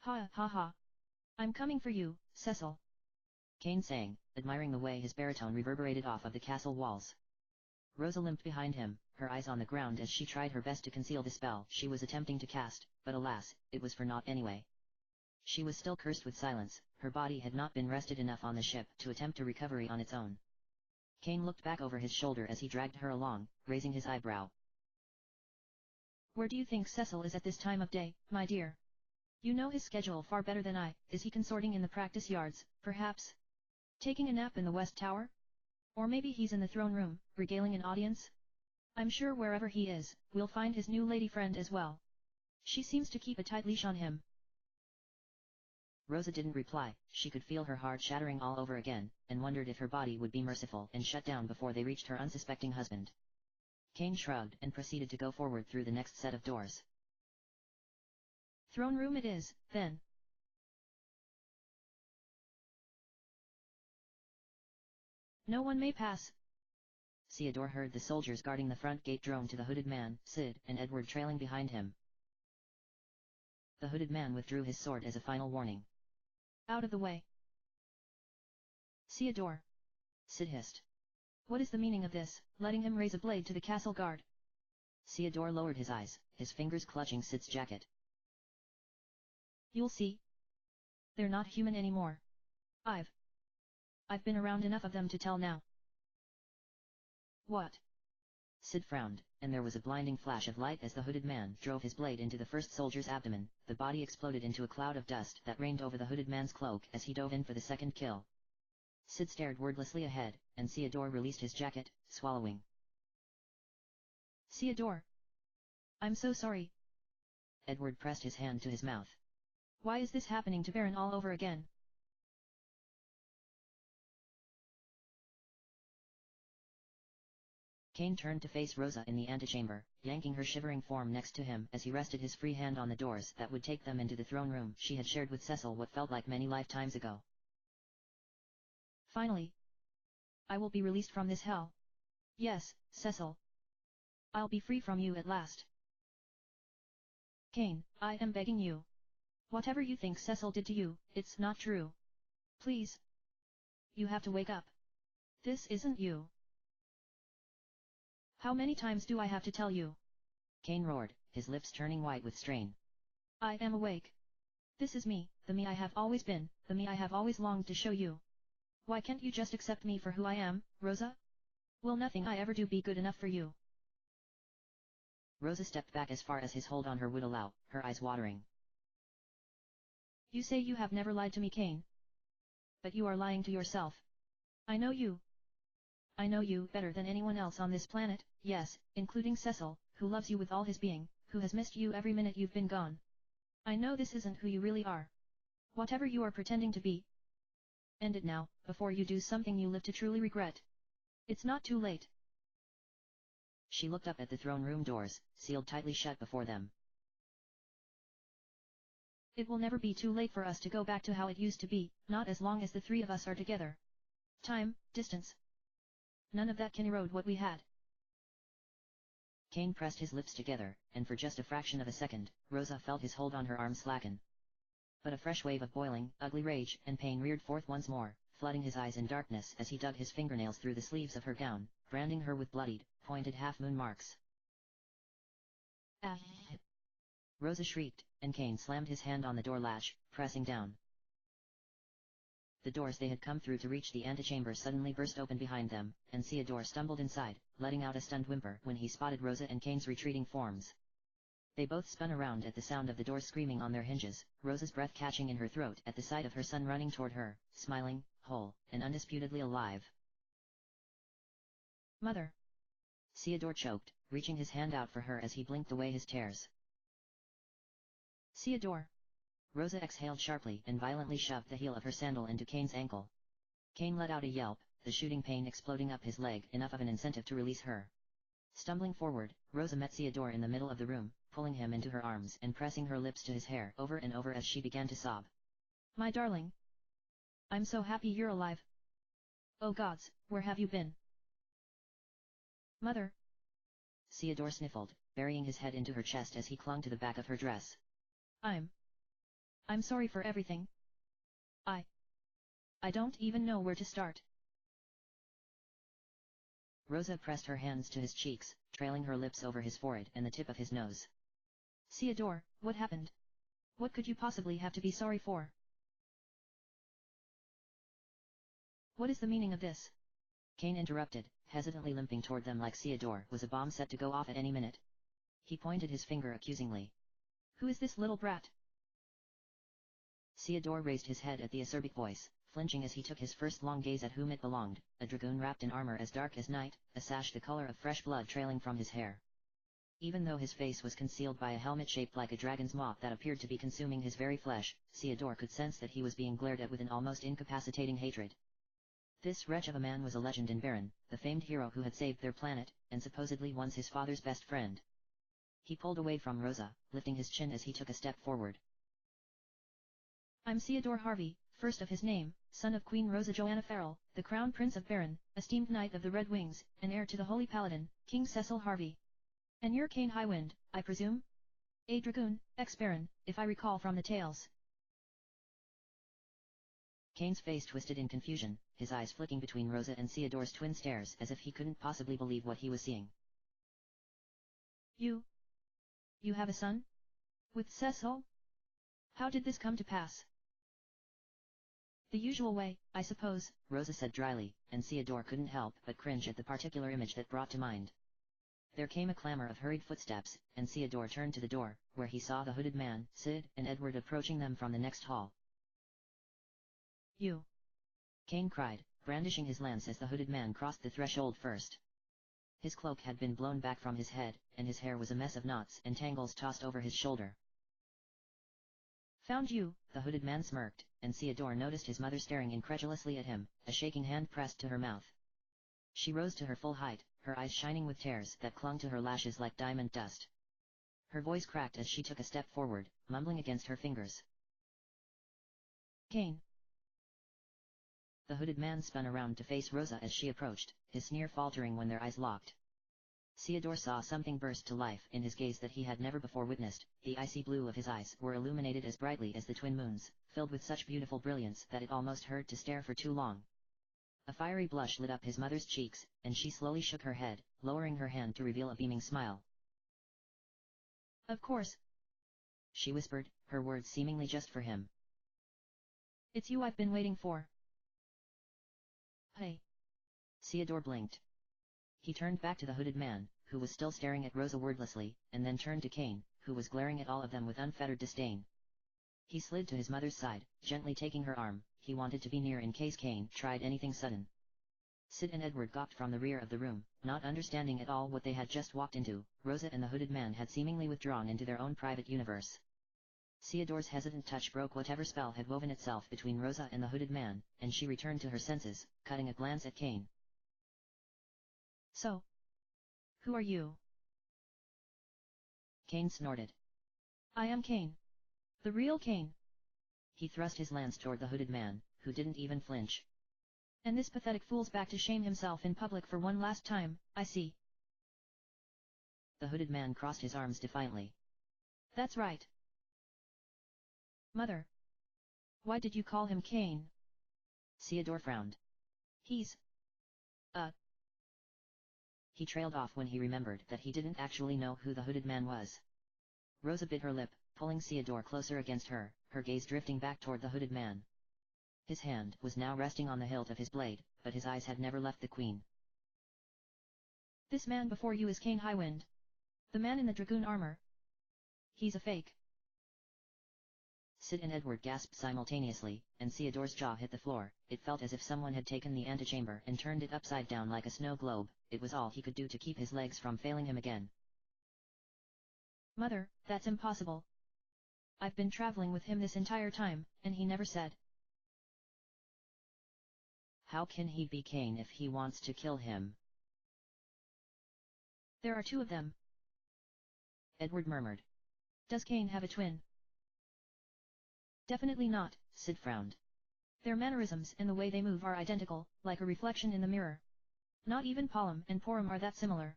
Ha ha ha. I'm coming for you, Cecil. Kane sang, admiring the way his baritone reverberated off of the castle walls. Rosa limped behind him, her eyes on the ground as she tried her best to conceal the spell she was attempting to cast, but alas, it was for naught anyway. She was still cursed with silence, her body had not been rested enough on the ship to attempt a recovery on its own. Kane looked back over his shoulder as he dragged her along, raising his eyebrow. Where do you think Cecil is at this time of day, my dear? You know his schedule far better than I. Is he consorting in the practice yards, perhaps? Taking a nap in the West Tower? Or maybe he's in the throne room, regaling an audience? I'm sure wherever he is, we'll find his new lady friend as well. She seems to keep a tight leash on him. Rosa didn't reply, she could feel her heart shattering all over again, and wondered if her body would be merciful and shut down before they reached her unsuspecting husband. Kane shrugged and proceeded to go forward through the next set of doors. Throne room it is, then. No one may pass. Theodore heard the soldiers guarding the front gate drone to the hooded man, Sid, and Edward trailing behind him. The hooded man withdrew his sword as a final warning. Out of the way. Theodore. Sid hissed. What is the meaning of this, letting him raise a blade to the castle guard? Theodore lowered his eyes, his fingers clutching Sid's jacket. You'll see. They're not human anymore. I've been around enough of them to tell now. What? Sid frowned, and there was a blinding flash of light as the hooded man drove his blade into the first soldier's abdomen. The body exploded into a cloud of dust that rained over the hooded man's cloak as he dove in for the second kill. Sid stared wordlessly ahead, and Theodore released his jacket, swallowing. Theodore. I'm so sorry. Edward pressed his hand to his mouth. Why is this happening to Baron all over again? Kane turned to face Rosa in the antechamber, yanking her shivering form next to him as he rested his free hand on the doors that would take them into the throne room she had shared with Cecil what felt like many lifetimes ago. Finally. I will be released from this hell. Yes, Cecil. I'll be free from you at last. Kane, I am begging you. Whatever you think Cecil did to you, it's not true. Please. You have to wake up. This isn't you. How many times do I have to tell you? Kane roared, his lips turning white with strain. I am awake. This is me, the me I have always been, the me I have always longed to show you. Why can't you just accept me for who I am, Rosa? Will nothing I ever do be good enough for you? Rosa stepped back as far as his hold on her would allow, her eyes watering. You say you have never lied to me, Kane. But you are lying to yourself. I know you. I know you better than anyone else on this planet, yes, including Cecil, who loves you with all his being, who has missed you every minute you've been gone. I know this isn't who you really are. Whatever you are pretending to be. End it now, before you do something you live to truly regret. It's not too late. She looked up at the throne room doors, sealed tightly shut before them. It will never be too late for us to go back to how it used to be, not as long as the three of us are together. Time, distance. None of that can erode what we had. Kane pressed his lips together, and for just a fraction of a second, Rosa felt his hold on her arm slacken. But a fresh wave of boiling, ugly rage and pain reared forth once more, flooding his eyes in darkness as he dug his fingernails through the sleeves of her gown, branding her with bloodied, pointed half-moon marks. Ah! Rosa shrieked, and Kane slammed his hand on the door latch, pressing down. The doors they had come through to reach the antechamber suddenly burst open behind them, and Theodore stumbled inside, letting out a stunned whimper when he spotted Rosa and Kane's retreating forms. They both spun around at the sound of the doors screaming on their hinges, Rosa's breath catching in her throat at the sight of her son running toward her, smiling, whole, and undisputedly alive. Mother! Theodore choked, reaching his hand out for her as he blinked away his tears. Theodore! Rosa exhaled sharply and violently shoved the heel of her sandal into Kane's ankle. Kane let out a yelp, the shooting pain exploding up his leg, enough of an incentive to release her. Stumbling forward, Rosa met Theodore in the middle of the room, pulling him into her arms and pressing her lips to his hair over and over as she began to sob. My darling! I'm so happy you're alive. Oh gods, where have you been? Mother. Theodore sniffled, burying his head into her chest as he clung to the back of her dress. I'm sorry for everything. I don't even know where to start. Rosa pressed her hands to his cheeks, trailing her lips over his forehead and the tip of his nose. Theodore, what happened? What could you possibly have to be sorry for? What is the meaning of this? Cain interrupted, hesitantly limping toward them like Theodore was a bomb set to go off at any minute. He pointed his finger accusingly. Who is this little brat? Theodore raised his head at the acerbic voice, flinching as he took his first long gaze at whom it belonged, a dragoon wrapped in armor as dark as night, a sash the color of fresh blood trailing from his hair. Even though his face was concealed by a helmet shaped like a dragon's maw that appeared to be consuming his very flesh, Theodore could sense that he was being glared at with an almost incapacitating hatred. This wretch of a man was a legend in Baron, the famed hero who had saved their planet, and supposedly once his father's best friend. He pulled away from Rosa, lifting his chin as he took a step forward. I'm Theodore Harvey, first of his name, son of Queen Rosa Joanna Farrell, the Crown Prince of Baron, esteemed Knight of the Red Wings, and heir to the Holy Paladin, King Cecil Harvey. And you're Cain Highwind, I presume? A dragoon, ex-baron, if I recall from the tales. Cain's face twisted in confusion, his eyes flicking between Rosa and Theodore's twin stares as if he couldn't possibly believe what he was seeing. You have a son? With Cecil? How did this come to pass? The usual way, I suppose, Rosa said dryly, and Theodore couldn't help but cringe at the particular image that brought to mind. There came a clamor of hurried footsteps, and Theodore turned to the door, where he saw the hooded man, Sid, and Edward approaching them from the next hall. You! Cain cried, brandishing his lance as the hooded man crossed the threshold first. His cloak had been blown back from his head, and his hair was a mess of knots and tangles tossed over his shoulder. Found you, the hooded man smirked, and Theodore noticed his mother staring incredulously at him, a shaking hand pressed to her mouth. She rose to her full height, her eyes shining with tears that clung to her lashes like diamond dust. Her voice cracked as she took a step forward, mumbling against her fingers. Cain. The hooded man spun around to face Rosa as she approached, his sneer faltering when their eyes locked. Theodore saw something burst to life in his gaze that he had never before witnessed. The icy blue of his eyes were illuminated as brightly as the twin moons, filled with such beautiful brilliance that it almost hurt to stare for too long. A fiery blush lit up his mother's cheeks, and she slowly shook her head, lowering her hand to reveal a beaming smile. Of course, she whispered, her words seemingly just for him. It's you I've been waiting for. Hey. Theodore blinked. He turned back to the hooded man, who was still staring at Rosa wordlessly, and then turned to Cain, who was glaring at all of them with unfettered disdain. He slid to his mother's side, gently taking her arm. He wanted to be near in case Cain tried anything sudden. Sid and Edward gawked from the rear of the room, not understanding at all what they had just walked into. Rosa and the hooded man had seemingly withdrawn into their own private universe. Theodore's hesitant touch broke whatever spell had woven itself between Rosa and the hooded man, and she returned to her senses, cutting a glance at Cain. So, who are you? Cain snorted. I am Cain. The real Cain. He thrust his lance toward the hooded man, who didn't even flinch. And this pathetic fool's back to shame himself in public for one last time, I see. The hooded man crossed his arms defiantly. That's right. Mother. Why did you call him Cain? Theodore frowned. He's... He trailed off when he remembered that he didn't actually know who the hooded man was. Rosa bit her lip, pulling Theodore closer against her, her gaze drifting back toward the hooded man. His hand was now resting on the hilt of his blade, but his eyes had never left the queen. This man before you is Cain Highwind. The man in the dragoon armor. He's a fake. Sid and Edward gasped simultaneously, and Theodore's jaw hit the floor. It felt as if someone had taken the antechamber and turned it upside down like a snow globe. It was all he could do to keep his legs from failing him again. Mother, that's impossible. I've been traveling with him this entire time, and he never said. How can he be Cain if he wants to kill him? There are two of them. Edward murmured. Does Cain have a twin? Definitely not, Sid frowned. Their mannerisms and the way they move are identical, like a reflection in the mirror. Not even Palom and Porum are that similar.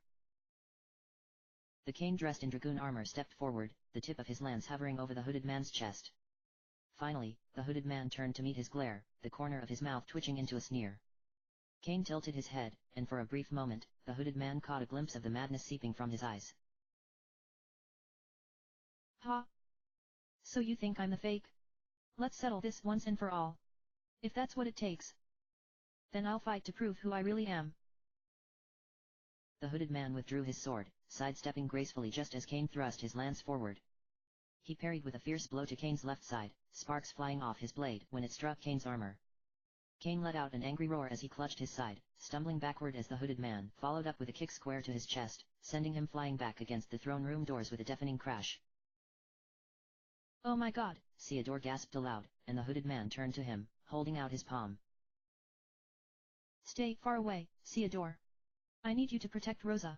The Kane dressed in dragoon armor stepped forward, the tip of his lance hovering over the hooded man's chest. Finally, the hooded man turned to meet his glare, the corner of his mouth twitching into a sneer. Kane tilted his head, and for a brief moment, the hooded man caught a glimpse of the madness seeping from his eyes. Ha! So you think I'm the fake? Let's settle this once and for all. If that's what it takes, then I'll fight to prove who I really am. The hooded man withdrew his sword, sidestepping gracefully just as Kane thrust his lance forward. He parried with a fierce blow to Kane's left side, sparks flying off his blade when it struck Kane's armor. Kane let out an angry roar as he clutched his side, stumbling backward as the hooded man followed up with a kick square to his chest, sending him flying back against the throne room doors with a deafening crash. Oh my god! Theodore gasped aloud, and the hooded man turned to him, holding out his palm. Stay far away, Theodore. I need you to protect Rosa.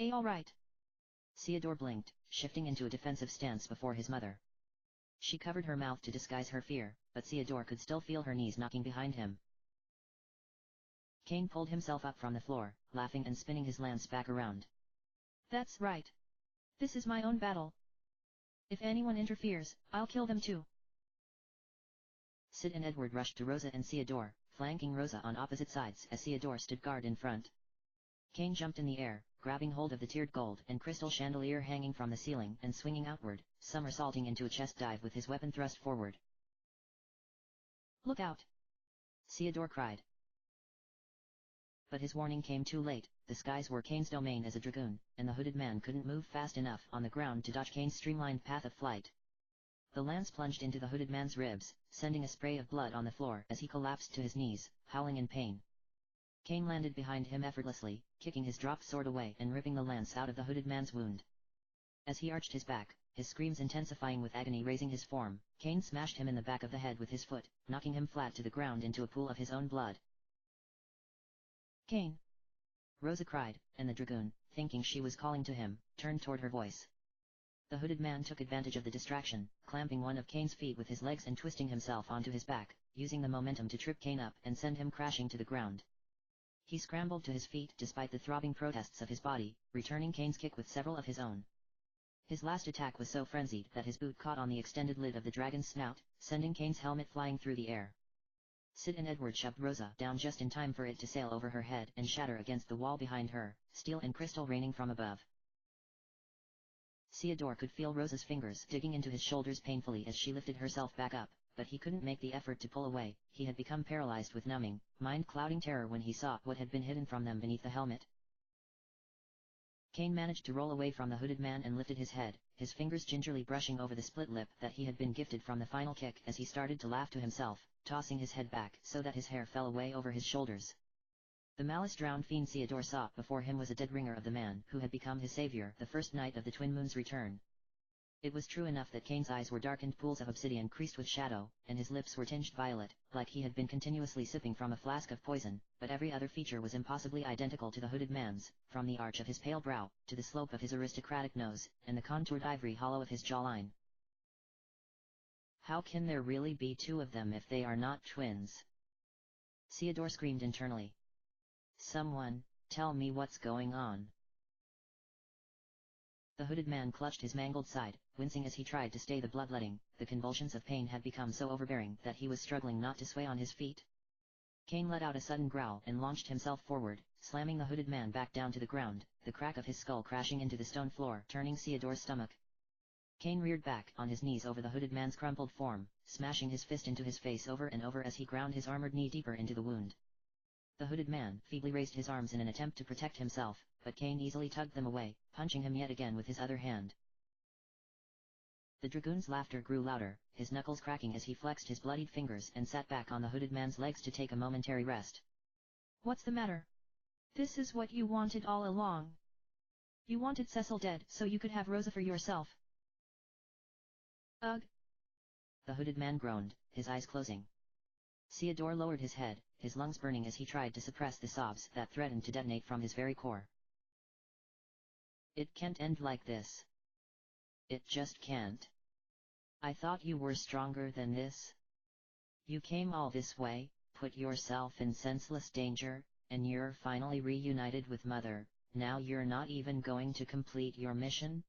Alright. Theodore blinked, shifting into a defensive stance before his mother. She covered her mouth to disguise her fear, but Theodore could still feel her knees knocking behind him. Kane pulled himself up from the floor, laughing and spinning his lance back around. That's right. This is my own battle. If anyone interferes, I'll kill them too. Sid and Edward rushed to Rosa and Theodore, flanking Rosa on opposite sides as Theodore stood guard in front. Kane jumped in the air, grabbing hold of the tiered gold and crystal chandelier hanging from the ceiling and swinging outward, somersaulting into a chest dive with his weapon thrust forward. Look out! Theodore cried. But his warning came too late. The skies were Kane's domain as a dragoon, and the hooded man couldn't move fast enough on the ground to dodge Kane's streamlined path of flight. The lance plunged into the hooded man's ribs, sending a spray of blood on the floor as he collapsed to his knees, howling in pain. Kane landed behind him effortlessly, kicking his dropped sword away and ripping the lance out of the hooded man's wound. As he arched his back, his screams intensifying with agony raising his form, Kane smashed him in the back of the head with his foot, knocking him flat to the ground into a pool of his own blood. Kane! Rosa cried, and the dragoon, thinking she was calling to him, turned toward her voice. The hooded man took advantage of the distraction, clamping one of Kane's feet with his legs and twisting himself onto his back, using the momentum to trip Kane up and send him crashing to the ground. He scrambled to his feet despite the throbbing protests of his body, returning Kane's kick with several of his own. His last attack was so frenzied that his boot caught on the extended lid of the dragon's snout, sending Kane's helmet flying through the air. Sid and Edward shoved Rosa down just in time for it to sail over her head and shatter against the wall behind her, steel and crystal raining from above. Theodore could feel Rosa's fingers digging into his shoulders painfully as she lifted herself back up, but he couldn't make the effort to pull away. He had become paralyzed with numbing, mind-clouding terror when he saw what had been hidden from them beneath the helmet. Kane managed to roll away from the hooded man and lifted his head, his fingers gingerly brushing over the split lip that he had been gifted from the final kick as he started to laugh to himself, tossing his head back so that his hair fell away over his shoulders. The malice-drowned fiend Theodore saw before him was a dead ringer of the man who had become his savior the first night of the Twin Moon's return. It was true enough that Kane's eyes were darkened pools of obsidian creased with shadow, and his lips were tinged violet, like he had been continuously sipping from a flask of poison, but every other feature was impossibly identical to the hooded man's, from the arch of his pale brow, to the slope of his aristocratic nose, and the contoured ivory hollow of his jawline. How can there really be two of them if they are not twins? Theodore screamed internally. Someone, tell me what's going on. The hooded man clutched his mangled side, wincing as he tried to stay the bloodletting. The convulsions of pain had become so overbearing that he was struggling not to sway on his feet. Kane let out a sudden growl and launched himself forward, slamming the hooded man back down to the ground, the crack of his skull crashing into the stone floor, turning Theodore's stomach. Kane reared back on his knees over the hooded man's crumpled form, smashing his fist into his face over and over as he ground his armored knee deeper into the wound. The hooded man feebly raised his arms in an attempt to protect himself, but Kane easily tugged them away, punching him yet again with his other hand. The dragoon's laughter grew louder, his knuckles cracking as he flexed his bloodied fingers and sat back on the hooded man's legs to take a momentary rest. What's the matter? This is what you wanted all along. You wanted Cecil dead so you could have Rosa for yourself. Ugh. The hooded man groaned, his eyes closing. Theodore lowered his head, his lungs burning as he tried to suppress the sobs that threatened to detonate from his very core. It can't end like this. It just can't. I thought you were stronger than this. You came all this way, put yourself in senseless danger, and you're finally reunited with Mother. Now you're not even going to complete your mission?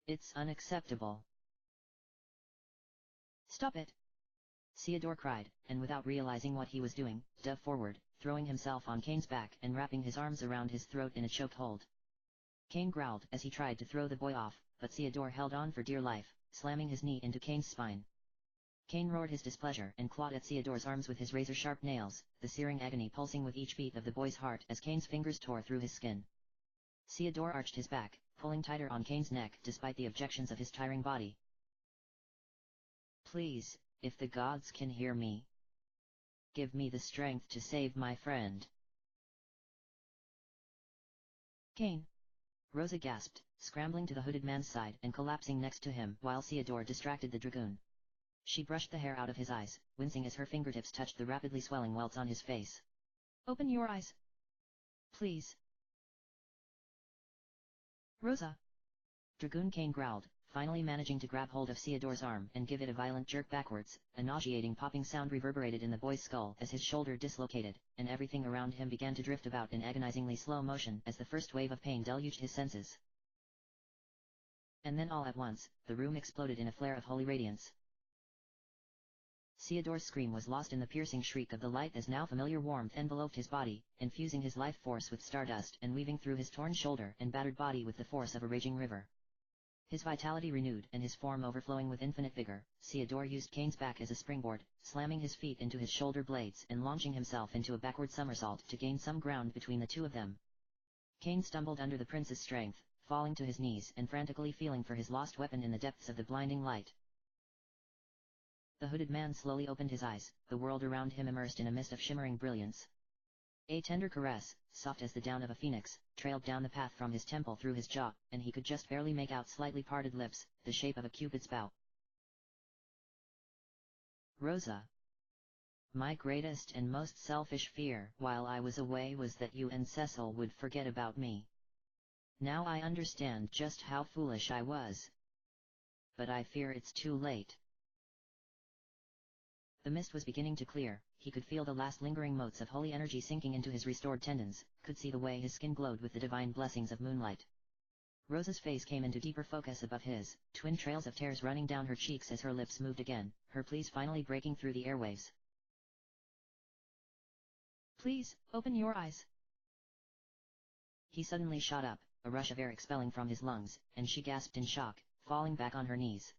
It's unacceptable. Stop it! Theodore cried, and without realizing what he was doing, dove forward, throwing himself on Kane's back and wrapping his arms around his throat in a choked hold. Kane growled as he tried to throw the boy off, but Theodore held on for dear life, slamming his knee into Kane's spine. Kane roared his displeasure and clawed at Theodore's arms with his razor-sharp nails, the searing agony pulsing with each beat of the boy's heart as Kane's fingers tore through his skin. Theodore arched his back, pulling tighter on Kane's neck despite the objections of his tiring body. Please, if the gods can hear me, give me the strength to save my friend. Kane! Rosa gasped, scrambling to the hooded man's side and collapsing next to him while Theodore distracted the dragoon. She brushed the hair out of his eyes, wincing as her fingertips touched the rapidly swelling welts on his face. Open your eyes. Please. Rosa! Dragoon Kane growled, finally managing to grab hold of Theodore's arm and give it a violent jerk backwards. A nauseating popping sound reverberated in the boy's skull as his shoulder dislocated, and everything around him began to drift about in agonizingly slow motion as the first wave of pain deluged his senses. And then all at once, the room exploded in a flare of holy radiance. Theodore's scream was lost in the piercing shriek of the light as now familiar warmth enveloped his body, infusing his life force with stardust and weaving through his torn shoulder and battered body with the force of a raging river. His vitality renewed and his form overflowing with infinite vigor, Theodore used Kane's back as a springboard, slamming his feet into his shoulder blades and launching himself into a backward somersault to gain some ground between the two of them. Kane stumbled under the prince's strength, falling to his knees and frantically feeling for his lost weapon in the depths of the blinding light. The hooded man slowly opened his eyes, the world around him immersed in a mist of shimmering brilliance. A tender caress, soft as the down of a phoenix, trailed down the path from his temple through his jaw, and he could just barely make out slightly parted lips, the shape of a cupid's bow. Rosa. My greatest and most selfish fear while I was away was that you and Cecil would forget about me. Now I understand just how foolish I was. But I fear it's too late. The mist was beginning to clear, he could feel the last lingering motes of holy energy sinking into his restored tendons, could see the way his skin glowed with the divine blessings of moonlight. Rosa's face came into deeper focus above his, twin trails of tears running down her cheeks as her lips moved again, her pleas finally breaking through the airwaves. Please, open your eyes. He suddenly shot up, a rush of air expelling from his lungs, and she gasped in shock, falling back on her knees.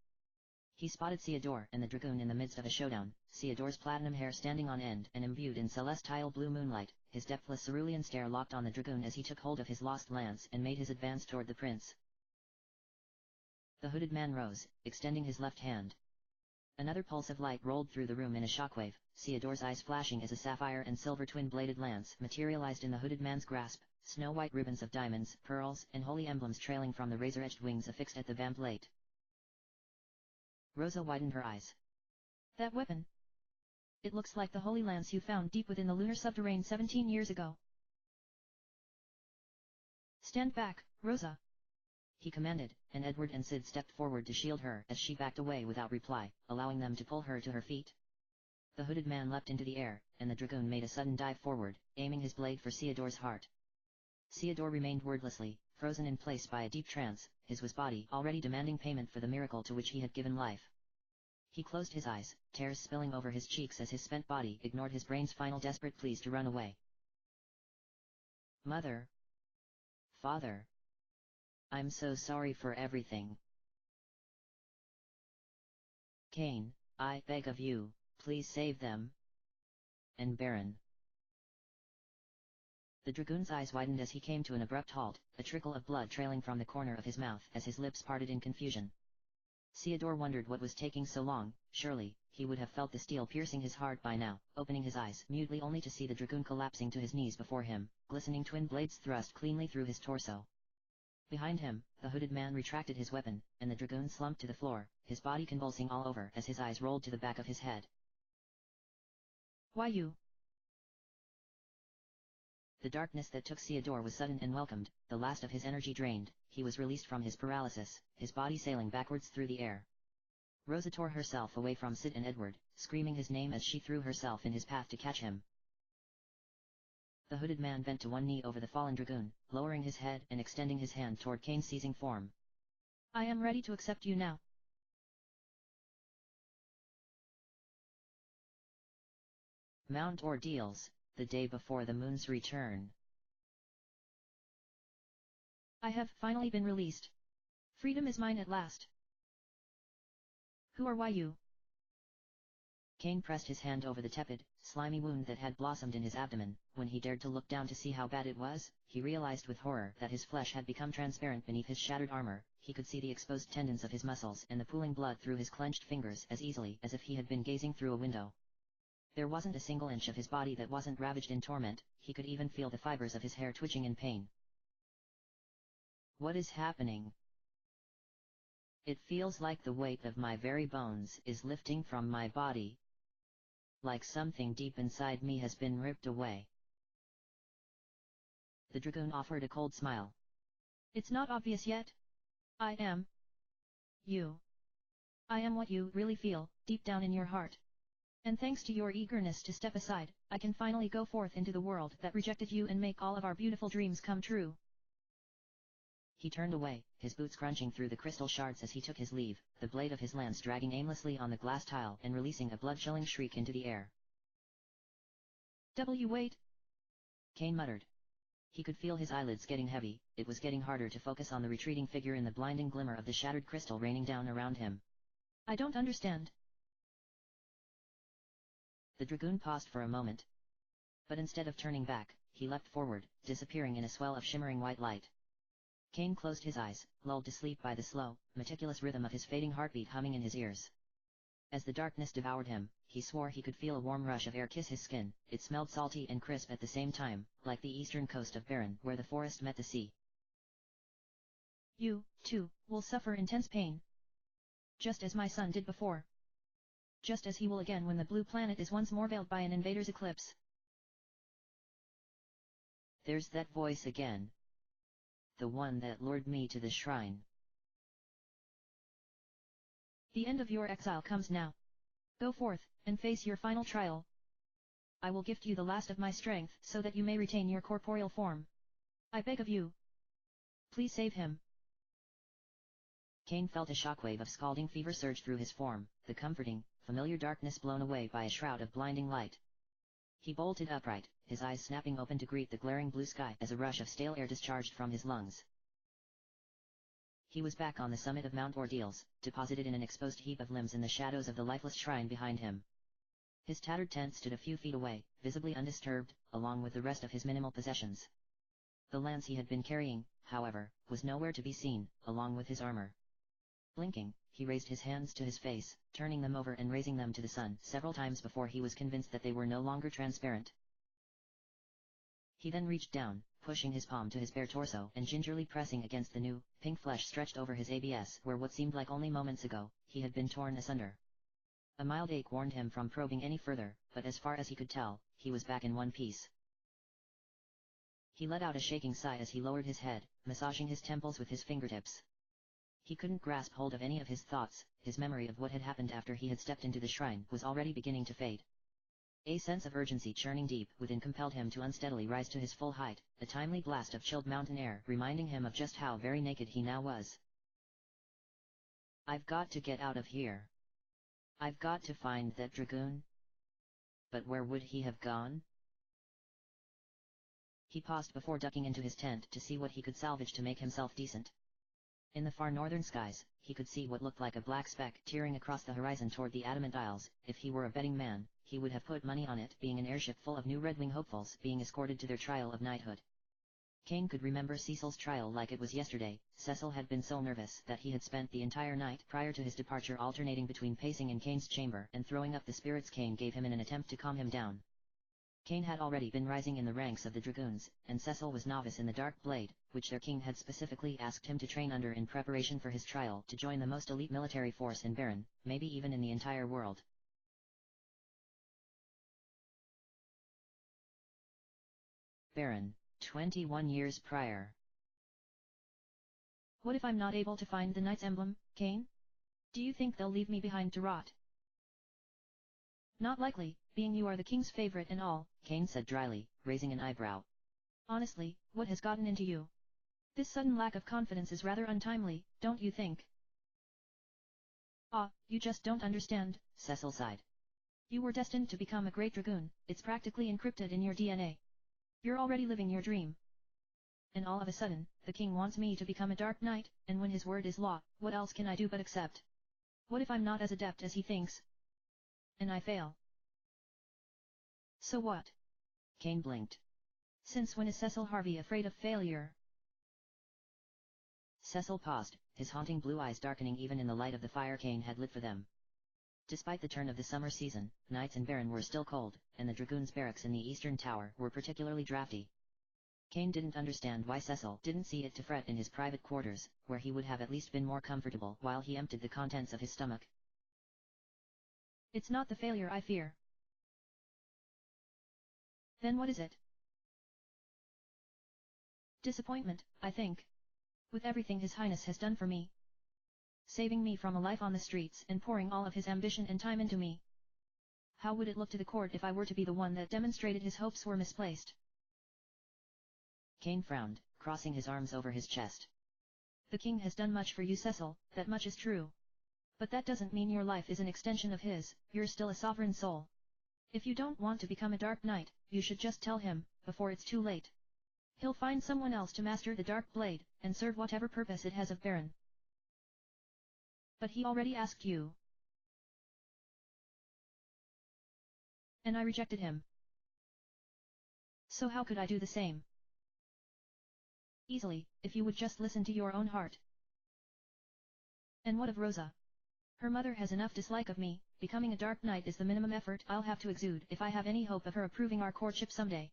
He spotted Theodore and the dragoon in the midst of a showdown, Theodore's platinum hair standing on end and imbued in celestial blue moonlight, his depthless cerulean stare locked on the dragoon as he took hold of his lost lance and made his advance toward the prince. The hooded man rose, extending his left hand. Another pulse of light rolled through the room in a shockwave, Theodore's eyes flashing as a sapphire and silver twin-bladed lance materialized in the hooded man's grasp, snow-white ribbons of diamonds, pearls, and holy emblems trailing from the razor-edged wings affixed at the vamp plate. Rosa widened her eyes. That weapon. It looks like the holy lance you found deep within the lunar subterrane 17 years ago. Stand back, Rosa. He commanded, and Edward and Sid stepped forward to shield her as she backed away without reply, allowing them to pull her to her feet. The hooded man leapt into the air, and the dragoon made a sudden dive forward, aiming his blade for Theodore's heart. Theodore remained wordlessly, frozen in place by a deep trance, his body already demanding payment for the miracle to which he had given life. He closed his eyes, tears spilling over his cheeks as his spent body ignored his brain's final desperate pleas to run away. Mother. Father. I'm so sorry for everything. Kane, I beg of you, please save them. And Baron. The dragoon's eyes widened as he came to an abrupt halt, a trickle of blood trailing from the corner of his mouth as his lips parted in confusion. Theodore wondered what was taking so long. Surely, he would have felt the steel piercing his heart by now, opening his eyes mutely only to see the dragoon collapsing to his knees before him, glistening twin blades thrust cleanly through his torso. Behind him, the hooded man retracted his weapon, and the dragoon slumped to the floor, his body convulsing all over as his eyes rolled to the back of his head. Why you? The darkness that took Theodore was sudden and welcomed, the last of his energy drained, he was released from his paralysis, his body sailing backwards through the air. Rosa tore herself away from Sid and Edward, screaming his name as she threw herself in his path to catch him. The hooded man bent to one knee over the fallen dragoon, lowering his head and extending his hand toward Kane's seizing form. I am ready to accept you now. Mount Ordeals, the day before the moon's return. I have finally been released. Freedom is mine at last. Who or why you? Kane pressed his hand over the tepid, slimy wound that had blossomed in his abdomen. When he dared to look down to see how bad it was, he realized with horror that his flesh had become transparent beneath his shattered armor. He could see the exposed tendons of his muscles and the pooling blood through his clenched fingers as easily as if he had been gazing through a window. There wasn't a single inch of his body that wasn't ravaged in torment. He could even feel the fibers of his hair twitching in pain. What is happening? It feels like the weight of my very bones is lifting from my body. Like something deep inside me has been ripped away. The dragoon offered a cold smile. It's not obvious yet. I am you. I am what you really feel, deep down in your heart. And thanks to your eagerness to step aside, I can finally go forth into the world that rejected you and make all of our beautiful dreams come true. He turned away, his boots crunching through the crystal shards as he took his leave, the blade of his lance dragging aimlessly on the glass tile and releasing a blood-chilling shriek into the air. Wait! Kane muttered. He could feel his eyelids getting heavy. It was getting harder to focus on the retreating figure in the blinding glimmer of the shattered crystal raining down around him. I don't understand. The dragoon paused for a moment. But instead of turning back, he leapt forward, disappearing in a swell of shimmering white light. Kane closed his eyes, lulled to sleep by the slow, meticulous rhythm of his fading heartbeat humming in his ears. As the darkness devoured him, he swore he could feel a warm rush of air kiss his skin. It smelled salty and crisp at the same time, like the eastern coast of Baron where the forest met the sea. You, too, will suffer intense pain. Just as my son did before. Just as he will again when the blue planet is once more veiled by an invader's eclipse. There's that voice again. The one that lured me to the shrine. The end of your exile comes now. Go forth, and face your final trial. I will gift you the last of my strength so that you may retain your corporeal form. I beg of you. Please save him. Kane felt a shockwave of scalding fever surge through his form, the comforting, familiar darkness blown away by a shroud of blinding light. He bolted upright, his eyes snapping open to greet the glaring blue sky as a rush of stale air discharged from his lungs. He was back on the summit of Mount Ordeals, deposited in an exposed heap of limbs in the shadows of the lifeless shrine behind him. His tattered tent stood a few feet away, visibly undisturbed, along with the rest of his minimal possessions. The lance he had been carrying, however, was nowhere to be seen, along with his armor. Blinking, he raised his hands to his face, turning them over and raising them to the sun several times before he was convinced that they were no longer transparent. He then reached down, pushing his palm to his bare torso and gingerly pressing against the new, pink flesh stretched over his abs where what seemed like only moments ago, he had been torn asunder. A mild ache warned him from probing any further, but as far as he could tell, he was back in one piece. He let out a shaking sigh as he lowered his head, massaging his temples with his fingertips. He couldn't grasp hold of any of his thoughts. His memory of what had happened after he had stepped into the shrine was already beginning to fade. A sense of urgency churning deep within compelled him to unsteadily rise to his full height, a timely blast of chilled mountain air reminding him of just how very naked he now was. I've got to get out of here. I've got to find that dragoon. But where would he have gone? He paused before ducking into his tent to see what he could salvage to make himself decent. In the far northern skies, he could see what looked like a black speck tearing across the horizon toward the Adamant Isles. If he were a betting man, he would have put money on it being an airship full of new Red Wing hopefuls being escorted to their trial of knighthood. Kane could remember Cecil's trial like it was yesterday. Cecil had been so nervous that he had spent the entire night prior to his departure alternating between pacing in Kane's chamber and throwing up the spirits Kane gave him in an attempt to calm him down. Kane had already been rising in the ranks of the dragoons, and Cecil was novice in the Dark Blade, which their king had specifically asked him to train under in preparation for his trial to join the most elite military force in Baron, maybe even in the entire world. Baron, 21 years prior. What if I'm not able to find the knight's emblem, Kane? Do you think they'll leave me behind to rot? Not likely, being you are the king's favorite and all, Cain said dryly, raising an eyebrow. Honestly, what has gotten into you? This sudden lack of confidence is rather untimely, don't you think? Ah, you just don't understand, Cecil sighed. You were destined to become a great dragoon, it's practically encrypted in your DNA. You're already living your dream. And all of a sudden, the king wants me to become a dark knight, and when his word is law, what else can I do but accept? What if I'm not as adept as he thinks? And I fail. So what? Cain blinked. Since when is Cecil Harvey afraid of failure? Cecil paused, his haunting blue eyes darkening even in the light of the fire Cain had lit for them. Despite the turn of the summer season, nights in Baron were still cold, and the dragoons' barracks in the eastern tower were particularly drafty. Cain didn't understand why Cecil didn't see it to fret in his private quarters, where he would have at least been more comfortable while he emptied the contents of his stomach. It's not the failure I fear. Then what is it? Disappointment, I think. With everything His Highness has done for me. Saving me from a life on the streets and pouring all of his ambition and time into me. How would it look to the court if I were to be the one that demonstrated his hopes were misplaced? Cain frowned, crossing his arms over his chest. The king has done much for you, Cecil, that much is true. But that doesn't mean your life is an extension of his, you're still a sovereign soul. If you don't want to become a dark knight, you should just tell him, before it's too late. He'll find someone else to master the dark blade, and serve whatever purpose it has of Baron. But he already asked you. And I rejected him. So how could I do the same? Easily, if you would just listen to your own heart. And what of Rosa? Her mother has enough dislike of me, becoming a dark knight is the minimum effort I'll have to exude if I have any hope of her approving our courtship someday.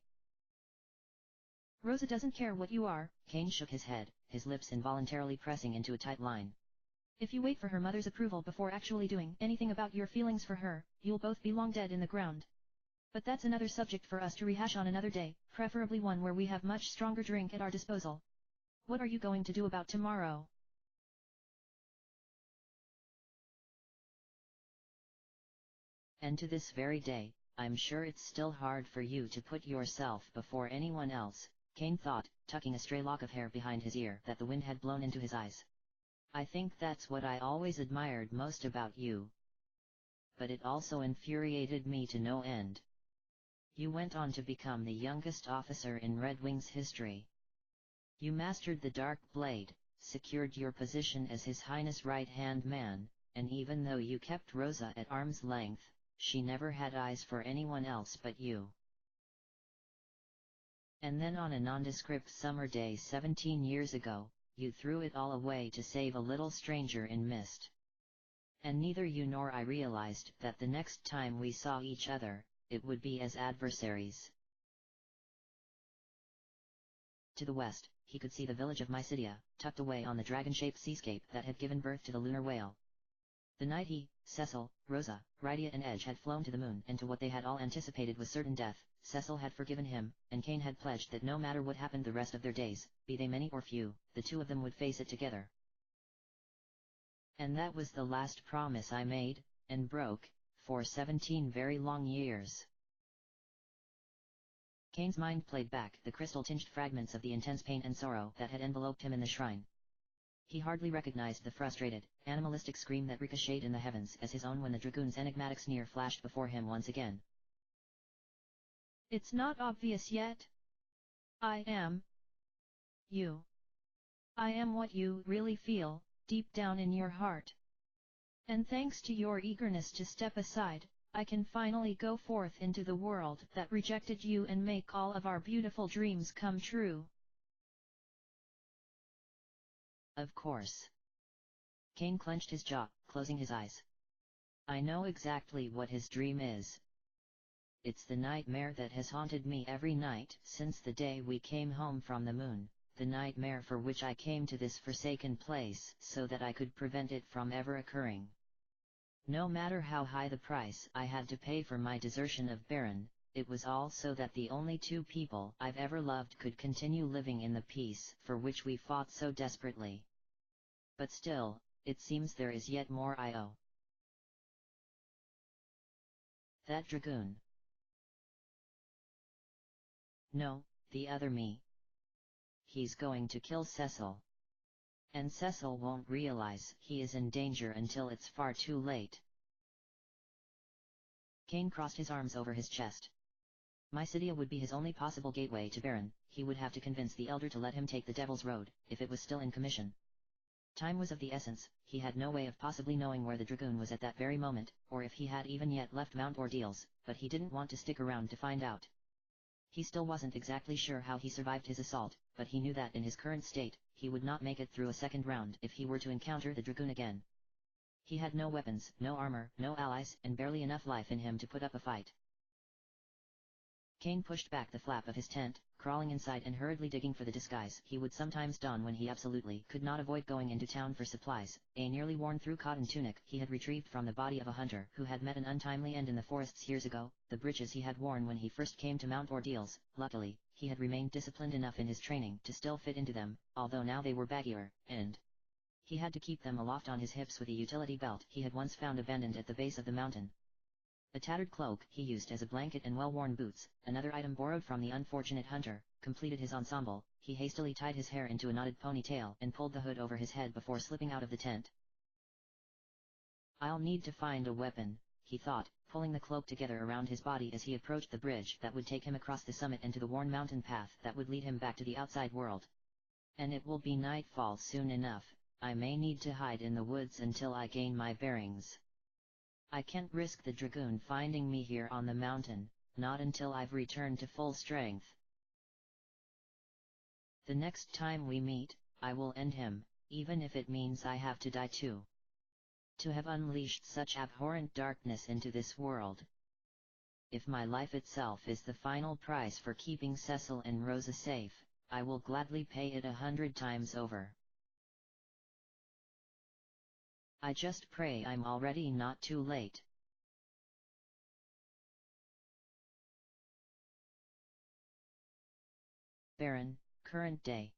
Rosa doesn't care what you are. Cain shook his head, his lips involuntarily pressing into a tight line. If you wait for her mother's approval before actually doing anything about your feelings for her, you'll both be long dead in the ground. But that's another subject for us to rehash on another day, preferably one where we have much stronger drink at our disposal. What are you going to do about tomorrow? And to this very day, I'm sure it's still hard for you to put yourself before anyone else, Cain thought, tucking a stray lock of hair behind his ear that the wind had blown into his eyes. I think that's what I always admired most about you. But it also infuriated me to no end. You went on to become the youngest officer in Red Wing's history. You mastered the Dark Blade, secured your position as His Highness' right-hand man, and even though you kept Rosa at arm's length, she never had eyes for anyone else but you. And then on a nondescript summer day 17 years ago, you threw it all away to save a little stranger in mist. And neither you nor I realized that the next time we saw each other, it would be as adversaries. To the west, he could see the village of Mysidia, tucked away on the dragon-shaped seascape that had given birth to the lunar whale. The night he, Cecil, Rosa, Rydia and Edge had flown to the moon and to what they had all anticipated was certain death, Cecil had forgiven him, and Cain had pledged that no matter what happened the rest of their days, be they many or few, the two of them would face it together. And that was the last promise I made, and broke, for 17 very long years. Cain's mind played back the crystal-tinged fragments of the intense pain and sorrow that had enveloped him in the shrine. He hardly recognized the frustrated, animalistic scream that ricocheted in the heavens as his own when the dragoon's enigmatic sneer flashed before him once again. It's not obvious yet. I am you. I am what you really feel, deep down in your heart. And thanks to your eagerness to step aside, I can finally go forth into the world that rejected you and make all of our beautiful dreams come true. Of course. Cain clenched his jaw, closing his eyes. I know exactly what his dream is. It's the nightmare that has haunted me every night since the day we came home from the moon, the nightmare for which I came to this forsaken place so that I could prevent it from ever occurring. No matter how high the price I had to pay for my desertion of Baron, it was all so that the only two people I've ever loved could continue living in the peace for which we fought so desperately. But still, It seems there is yet more I.O. That dragoon. No, the other me. He's going to kill Cecil. And Cecil won't realize he is in danger until it's far too late. Cain crossed his arms over his chest. Mysidia would be his only possible gateway to Baron. He would have to convince the Elder to let him take the Devil's Road, if it was still in commission. Time was of the essence. He had no way of possibly knowing where the dragoon was at that very moment, or if he had even yet left Mount Ordeals, but he didn't want to stick around to find out. He still wasn't exactly sure how he survived his assault, but he knew that in his current state, he would not make it through a second round if he were to encounter the dragoon again. He had no weapons, no armor, no allies, and barely enough life in him to put up a fight. Cain pushed back the flap of his tent, crawling inside and hurriedly digging for the disguise he would sometimes don when he absolutely could not avoid going into town for supplies, a nearly worn-through cotton tunic he had retrieved from the body of a hunter who had met an untimely end in the forests years ago, the breeches he had worn when he first came to Mount Ordeals. Luckily, he had remained disciplined enough in his training to still fit into them, although now they were baggier, and he had to keep them aloft on his hips with a utility belt he had once found abandoned at the base of the mountain. A tattered cloak he used as a blanket and well-worn boots, another item borrowed from the unfortunate hunter, completed his ensemble. He hastily tied his hair into a knotted ponytail and pulled the hood over his head before slipping out of the tent. I'll need to find a weapon, he thought, pulling the cloak together around his body as he approached the bridge that would take him across the summit and to the worn mountain path that would lead him back to the outside world. And it will be nightfall soon enough. I may need to hide in the woods until I gain my bearings. I can't risk the dragoon finding me here on the mountain, not until I've returned to full strength. The next time we meet, I will end him, even if it means I have to die too. To have unleashed such abhorrent darkness into this world. If my life itself is the final price for keeping Cecil and Rosa safe, I will gladly pay it 100 times over. I just pray I'm already not too late. Baron, current day.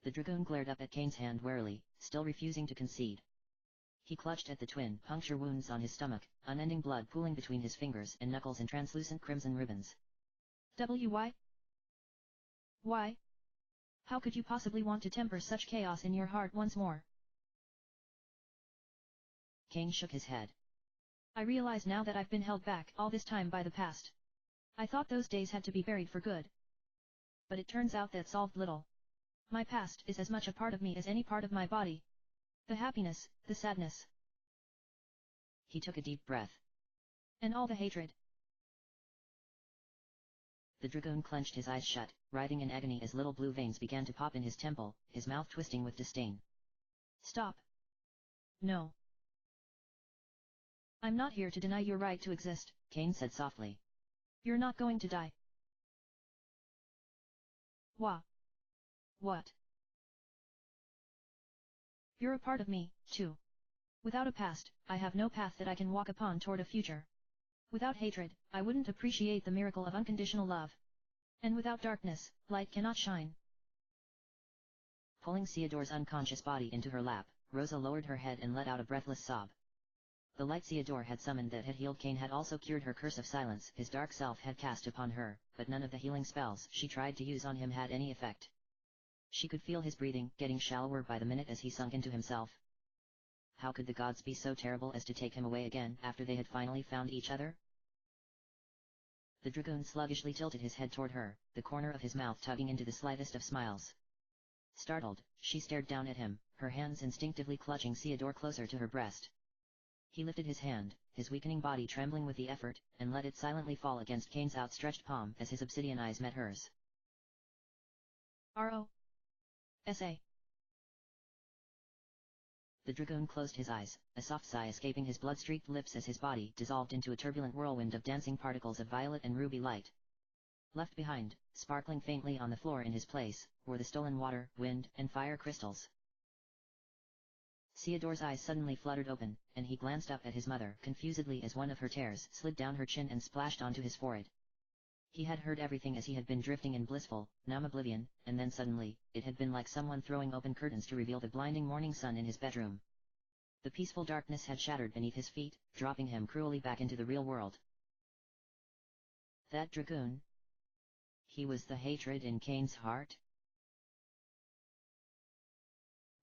The dragoon glared up at Cain's hand warily, still refusing to concede. He clutched at the twin puncture wounds on his stomach, unending blood pooling between his fingers and knuckles in translucent crimson ribbons. Why? Why? How could you possibly want to temper such chaos in your heart once more? Cain shook his head. I realize now that I've been held back all this time by the past. I thought those days had to be buried for good. But it turns out that solved little. My past is as much a part of me as any part of my body. The happiness, the sadness. He took a deep breath. And all the hatred. The dragoon clenched his eyes shut, writhing in agony as little blue veins began to pop in his temple, his mouth twisting with disdain. Stop. No. I'm not here to deny your right to exist, Cain said softly. You're not going to die. What? You're a part of me, too. Without a past, I have no path that I can walk upon toward a future. Without hatred, I wouldn't appreciate the miracle of unconditional love. And without darkness, light cannot shine. Pulling Theodore's unconscious body into her lap, Rosa lowered her head and let out a breathless sob. The light Theodore had summoned that had healed Cain had also cured her curse of silence his dark self had cast upon her, but none of the healing spells she tried to use on him had any effect. She could feel his breathing getting shallower by the minute as he sunk into himself. How could the gods be so terrible as to take him away again after they had finally found each other? The dragoon sluggishly tilted his head toward her, the corner of his mouth tugging into the slightest of smiles. Startled, she stared down at him, her hands instinctively clutching Theodore closer to her breast. He lifted his hand, his weakening body trembling with the effort, and let it silently fall against Cain's outstretched palm as his obsidian eyes met hers. R.O.S.A. The dragoon closed his eyes, a soft sigh escaping his blood-streaked lips as his body dissolved into a turbulent whirlwind of dancing particles of violet and ruby light. Left behind, sparkling faintly on the floor in his place, were the stolen water, wind, and fire crystals. Theodore's eyes suddenly fluttered open, and he glanced up at his mother confusedly as one of her tears slid down her chin and splashed onto his forehead. He had heard everything as he had been drifting in blissful, numb oblivion, and then suddenly, it had been like someone throwing open curtains to reveal the blinding morning sun in his bedroom. The peaceful darkness had shattered beneath his feet, dropping him cruelly back into the real world. That dragoon? He was the hatred in Kane's heart?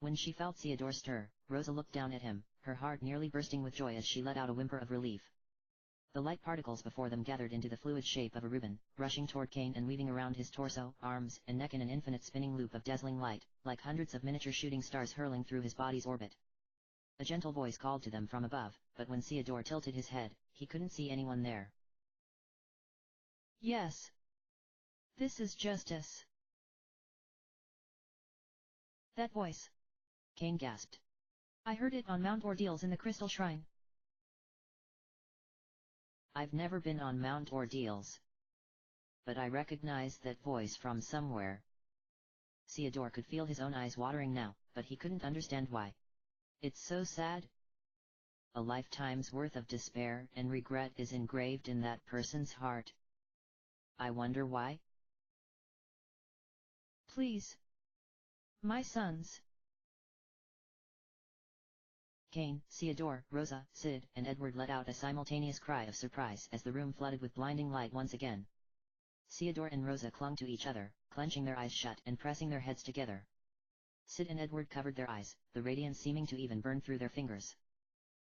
When she felt Theodore stir, Rosa looked down at him, her heart nearly bursting with joy as she let out a whimper of relief. The light particles before them gathered into the fluid shape of a ribbon, rushing toward Kane and weaving around his torso, arms, and neck in an infinite spinning loop of dazzling light, like hundreds of miniature shooting stars hurling through his body's orbit. A gentle voice called to them from above, but when Theodore tilted his head, he couldn't see anyone there. Yes. This is justice. That voice. Kane gasped. I heard it on Mount Ordeals in the Crystal Shrine. I've never been on Mount Ordeals. But I recognize that voice from somewhere. Theodore could feel his own eyes watering now, but he couldn't understand why. It's so sad. A lifetime's worth of despair and regret is engraved in that person's heart. I wonder why? Please. My sons. Kane, Theodore, Rosa, Sid, and Edward let out a simultaneous cry of surprise as the room flooded with blinding light once again. Theodore and Rosa clung to each other, clenching their eyes shut and pressing their heads together. Sid and Edward covered their eyes, the radiance seeming to even burn through their fingers.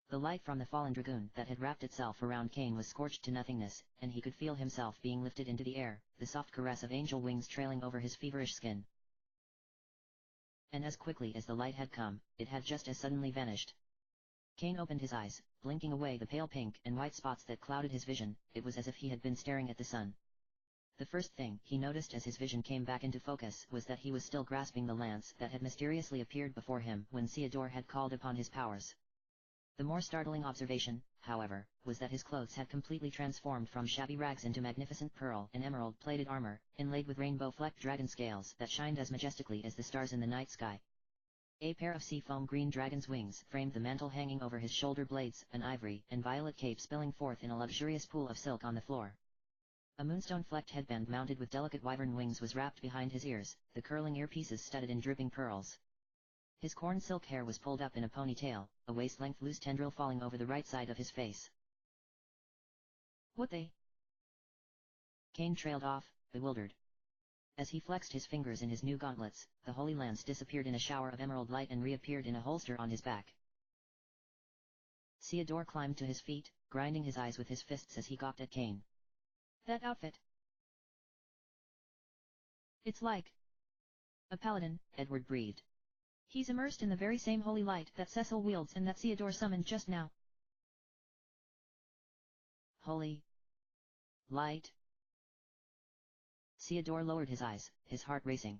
The light from the fallen dragoon that had wrapped itself around Kane was scorched to nothingness, and he could feel himself being lifted into the air, the soft caress of angel wings trailing over his feverish skin. And as quickly as the light had come, it had just as suddenly vanished. Kane opened his eyes, blinking away the pale pink and white spots that clouded his vision. It was as if he had been staring at the sun. The first thing he noticed as his vision came back into focus was that he was still grasping the lance that had mysteriously appeared before him when Theodore had called upon his powers. The more startling observation, however, was that his clothes had completely transformed from shabby rags into magnificent pearl and emerald-plated armor, inlaid with rainbow-flecked dragon scales that shined as majestically as the stars in the night sky. A pair of seafoam green dragon's wings framed the mantle hanging over his shoulder blades, an ivory and violet cape spilling forth in a luxurious pool of silk on the floor. A moonstone-flecked headband mounted with delicate wyvern wings was wrapped behind his ears, the curling earpieces studded in dripping pearls. His corn silk hair was pulled up in a ponytail, a waist-length loose tendril falling over the right side of his face. What they? Kane trailed off, bewildered. As he flexed his fingers in his new gauntlets, the holy lance disappeared in a shower of emerald light and reappeared in a holster on his back. Theodore climbed to his feet, grinding his eyes with his fists as he gawked at Kane. That outfit. It's like a paladin, Edward breathed. He's immersed in the very same holy light that Cecil wields and that Theodore summoned just now. Holy light? Theodore lowered his eyes, his heart racing.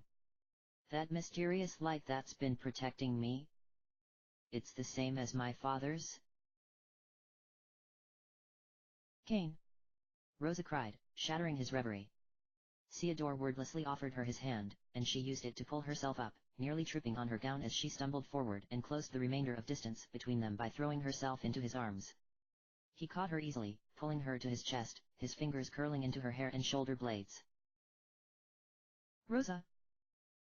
That mysterious light that's been protecting me? It's the same as my father's? Kane! Rosa cried, shattering his reverie. Theodore wordlessly offered her his hand, and she used it to pull herself up, nearly tripping on her gown as she stumbled forward and closed the remainder of distance between them by throwing herself into his arms. He caught her easily, pulling her to his chest, his fingers curling into her hair and shoulder blades. Rosa!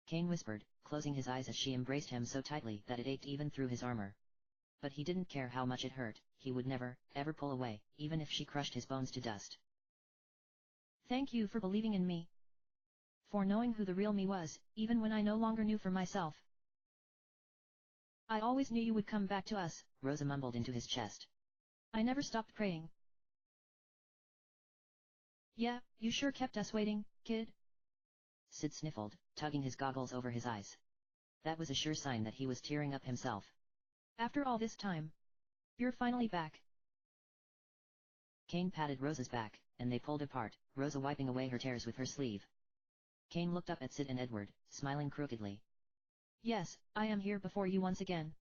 Kane whispered, closing his eyes as she embraced him so tightly that it ached even through his armor. But he didn't care how much it hurt, he would never, ever pull away, even if she crushed his bones to dust. Thank you for believing in me. For knowing who the real me was, even when I no longer knew for myself. I always knew you would come back to us, Rosa mumbled into his chest. I never stopped praying. Yeah, you sure kept us waiting, kid. Sid sniffled, tugging his goggles over his eyes. That was a sure sign that he was tearing up himself. After all this time. You're finally back. Kane patted Rosa's back, and they pulled apart, Rosa wiping away her tears with her sleeve. Kane looked up at Sid and Edward, smiling crookedly. Yes, I am here before you once again.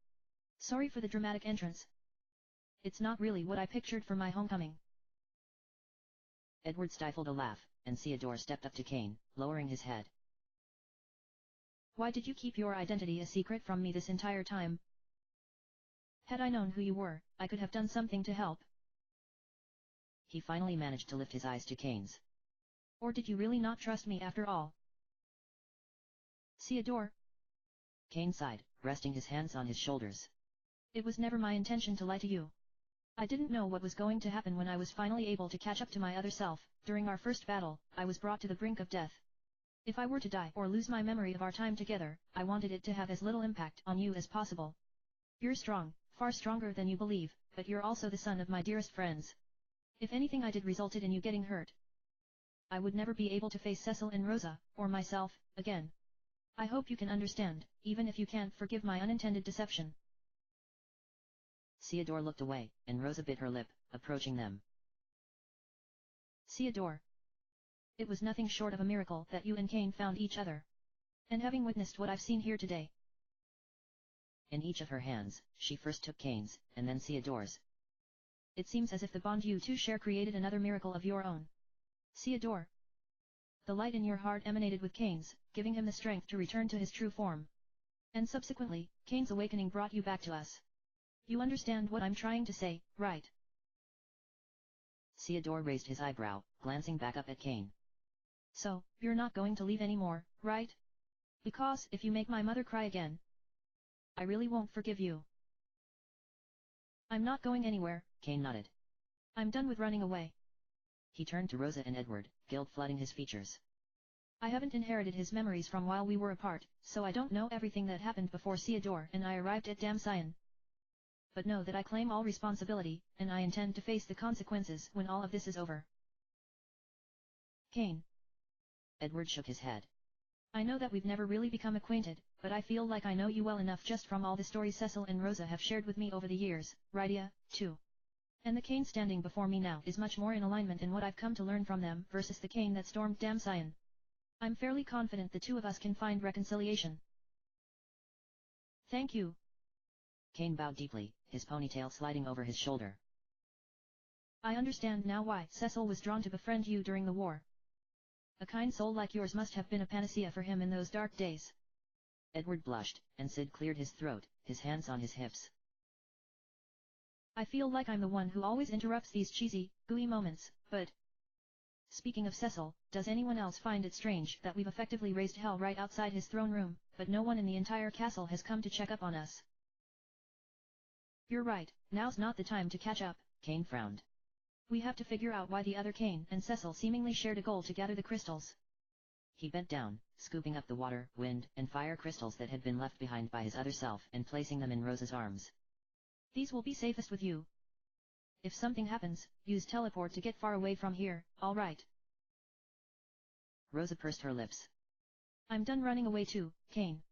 Sorry for the dramatic entrance. It's not really what I pictured for my homecoming. Edward stifled a laugh, and Theodore stepped up to Kane, lowering his head. Why did you keep your identity a secret from me this entire time? Had I known who you were, I could have done something to help. He finally managed to lift his eyes to Kane's. Or did you really not trust me after all? Theodore. Cain sighed, resting his hands on his shoulders. It was never my intention to lie to you. I didn't know what was going to happen when I was finally able to catch up to my other self. During our first battle, I was brought to the brink of death. If I were to die or lose my memory of our time together, I wanted it to have as little impact on you as possible. You're strong, far stronger than you believe, but you're also the son of my dearest friends. If anything I did resulted in you getting hurt, I would never be able to face Cecil and Rosa, or myself, again. I hope you can understand, even if you can't forgive my unintended deception. Theodore looked away, and Rosa bit her lip, approaching them. Theodore. It was nothing short of a miracle that you and Cain found each other. And having witnessed what I've seen here today. In each of her hands, she first took Cain's, and then Theodore's. It seems as if the bond you two share created another miracle of your own. Theodore. The light in your heart emanated with Cain's, giving him the strength to return to his true form. And subsequently, Cain's awakening brought you back to us. You understand what I'm trying to say, right? Theodore raised his eyebrow, glancing back up at Cain. So, you're not going to leave anymore, right? Because if you make my mother cry again, I really won't forgive you. I'm not going anywhere. Cain nodded. I'm done with running away. He turned to Rosa and Edward, guilt flooding his features. I haven't inherited his memories from while we were apart, so I don't know everything that happened before Theodore and I arrived at Damcyan. But know that I claim all responsibility, and I intend to face the consequences when all of this is over. Cain. Edward shook his head. I know that we've never really become acquainted, but I feel like I know you well enough just from all the stories Cecil and Rosa have shared with me over the years, Rydia, too. And the Cain standing before me now is much more in alignment in what I've come to learn from them versus the Cain that stormed Damcyan. I'm fairly confident the two of us can find reconciliation. Thank you. Cain bowed deeply, his ponytail sliding over his shoulder. I understand now why Cecil was drawn to befriend you during the war. A kind soul like yours must have been a panacea for him in those dark days. Edward blushed, and Sid cleared his throat, his hands on his hips. I feel like I'm the one who always interrupts these cheesy, gooey moments, but... Speaking of Cecil, does anyone else find it strange that we've effectively raised hell right outside his throne room, but no one in the entire castle has come to check up on us? You're right, now's not the time to catch up. Cain frowned. We have to figure out why the other Cain and Cecil seemingly shared a goal to gather the crystals. He bent down, scooping up the water, wind, and fire crystals that had been left behind by his other self and placing them in Rosa's arms. These will be safest with you. If something happens, use teleport to get far away from here, alright? Rosa pursed her lips. I'm done running away too, Cain.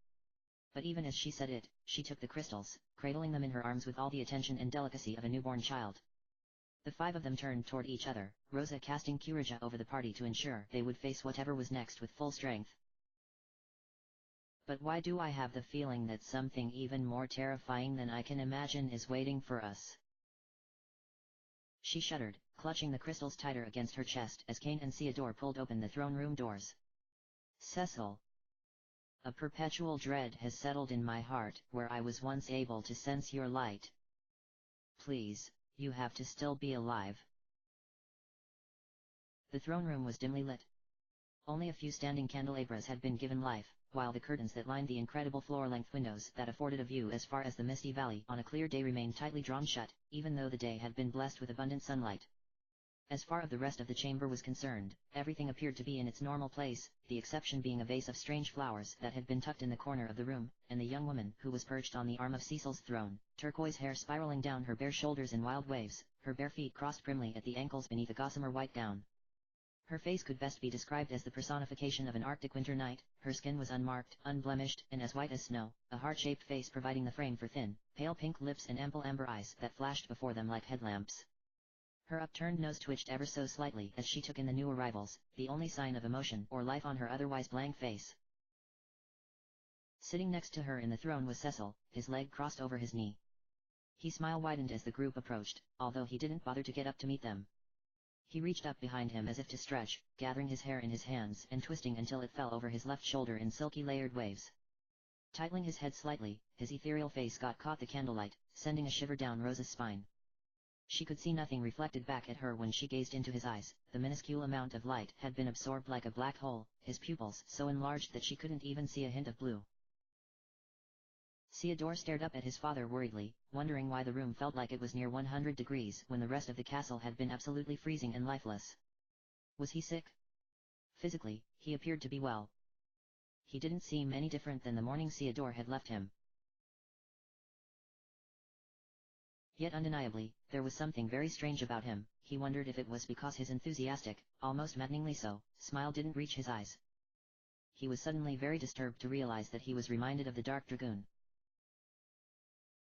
But even as she said it, she took the crystals, cradling them in her arms with all the attention and delicacy of a newborn child. The five of them turned toward each other, Rosa casting Kurija over the party to ensure they would face whatever was next with full strength. But why do I have the feeling that something even more terrifying than I can imagine is waiting for us? She shuddered, clutching the crystals tighter against her chest as Cain and Theodore pulled open the throne room doors. Cecil. A perpetual dread has settled in my heart where I was once able to sense your light. Please. You have to still be alive. The throne room was dimly lit. Only a few standing candelabras had been given life, while the curtains that lined the incredible floor-length windows that afforded a view as far as the misty valley on a clear day remained tightly drawn shut, even though the day had been blessed with abundant sunlight. As far as the rest of the chamber was concerned, everything appeared to be in its normal place, the exception being a vase of strange flowers that had been tucked in the corner of the room, and the young woman who was perched on the arm of Cecil's throne, turquoise hair spiraling down her bare shoulders in wild waves, her bare feet crossed primly at the ankles beneath a gossamer white gown. Her face could best be described as the personification of an Arctic winter night. Her skin was unmarked, unblemished, and as white as snow, a heart-shaped face providing the frame for thin, pale pink lips and ample amber eyes that flashed before them like headlamps. Her upturned nose twitched ever so slightly as she took in the new arrivals, the only sign of emotion or life on her otherwise blank face. Sitting next to her in the throne was Cecil, his leg crossed over his knee. His smile widened as the group approached, although he didn't bother to get up to meet them. He reached up behind him as if to stretch, gathering his hair in his hands and twisting until it fell over his left shoulder in silky layered waves. Tightening his head slightly, his ethereal face caught the candlelight, sending a shiver down Rosa's spine. She could see nothing reflected back at her when she gazed into his eyes. The minuscule amount of light had been absorbed like a black hole, his pupils so enlarged that she couldn't even see a hint of blue. Theodore stared up at his father worriedly, wondering why the room felt like it was near 100 degrees when the rest of the castle had been absolutely freezing and lifeless. Was he sick? Physically, he appeared to be well. He didn't seem any different than the morning Theodore had left him. Yet undeniably, there was something very strange about him. He wondered if it was because his enthusiastic, almost maddeningly so, smile didn't reach his eyes. He was suddenly very disturbed to realize that he was reminded of the Dark Dragoon.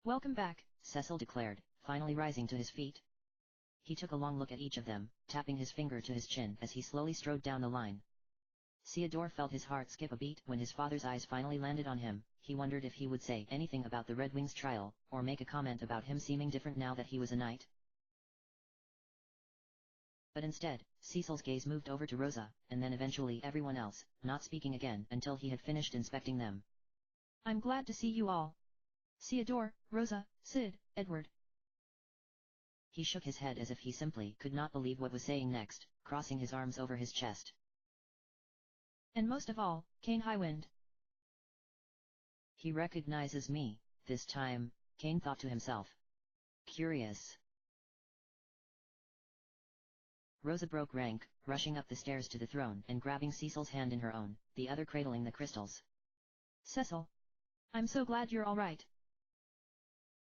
"Welcome back," Cecil declared, finally rising to his feet. He took a long look at each of them, tapping his finger to his chin as he slowly strode down the line. Theodore felt his heart skip a beat when his father's eyes finally landed on him. He wondered if he would say anything about the Red Wing's trial, or make a comment about him seeming different now that he was a knight. But instead, Cecil's gaze moved over to Rosa, and then eventually everyone else, not speaking again until he had finished inspecting them. "I'm glad to see you all. Theodore, Rosa, Sid, Edward." He shook his head as if he simply could not believe what was saying next, crossing his arms over his chest. "And most of all, Kane Highwind." He recognizes me, this time, Kane thought to himself. Curious. Rosa broke rank, rushing up the stairs to the throne and grabbing Cecil's hand in her own, the other cradling the crystals. "Cecil. I'm so glad you're all right."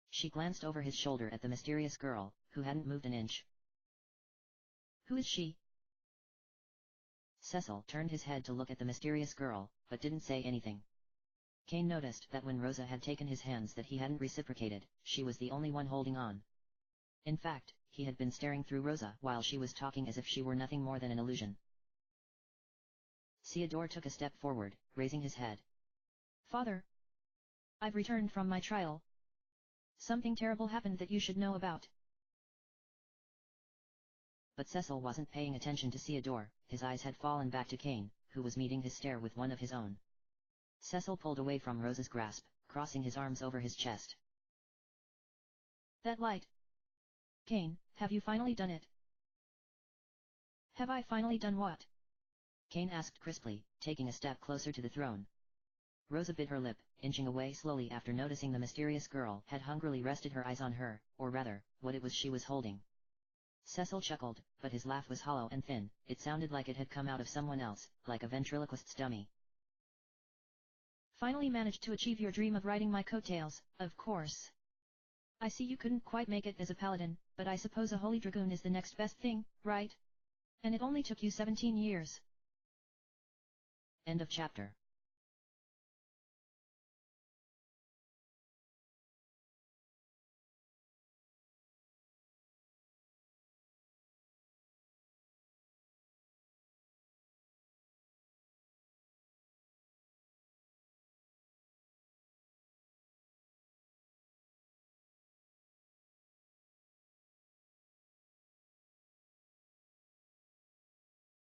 She glanced over his shoulder at the mysterious girl, who hadn't moved an inch. "Who is she?" Cecil turned his head to look at the mysterious girl, but didn't say anything. Kane noticed that when Rosa had taken his hands that he hadn't reciprocated, she was the only one holding on. In fact, he had been staring through Rosa while she was talking as if she were nothing more than an illusion. Theodore took a step forward, raising his head. "Father. I've returned from my trial. Something terrible happened that you should know about." But Cecil wasn't paying attention to Theodore. His eyes had fallen back to Kane, who was meeting his stare with one of his own. Cecil pulled away from Rosa's grasp, crossing his arms over his chest. "That light. Kane, have you finally done it?" "Have I finally done what?" Kane asked crisply, taking a step closer to the throne. Rosa bit her lip, inching away slowly after noticing the mysterious girl had hungrily rested her eyes on her, or rather, what it was she was holding. Cecil chuckled, but his laugh was hollow and thin. It sounded like it had come out of someone else, like a ventriloquist's dummy. "Finally managed to achieve your dream of riding my coattails, of course. I see you couldn't quite make it as a paladin, but I suppose a holy dragoon is the next best thing, right? And it only took you 17 years. End of chapter.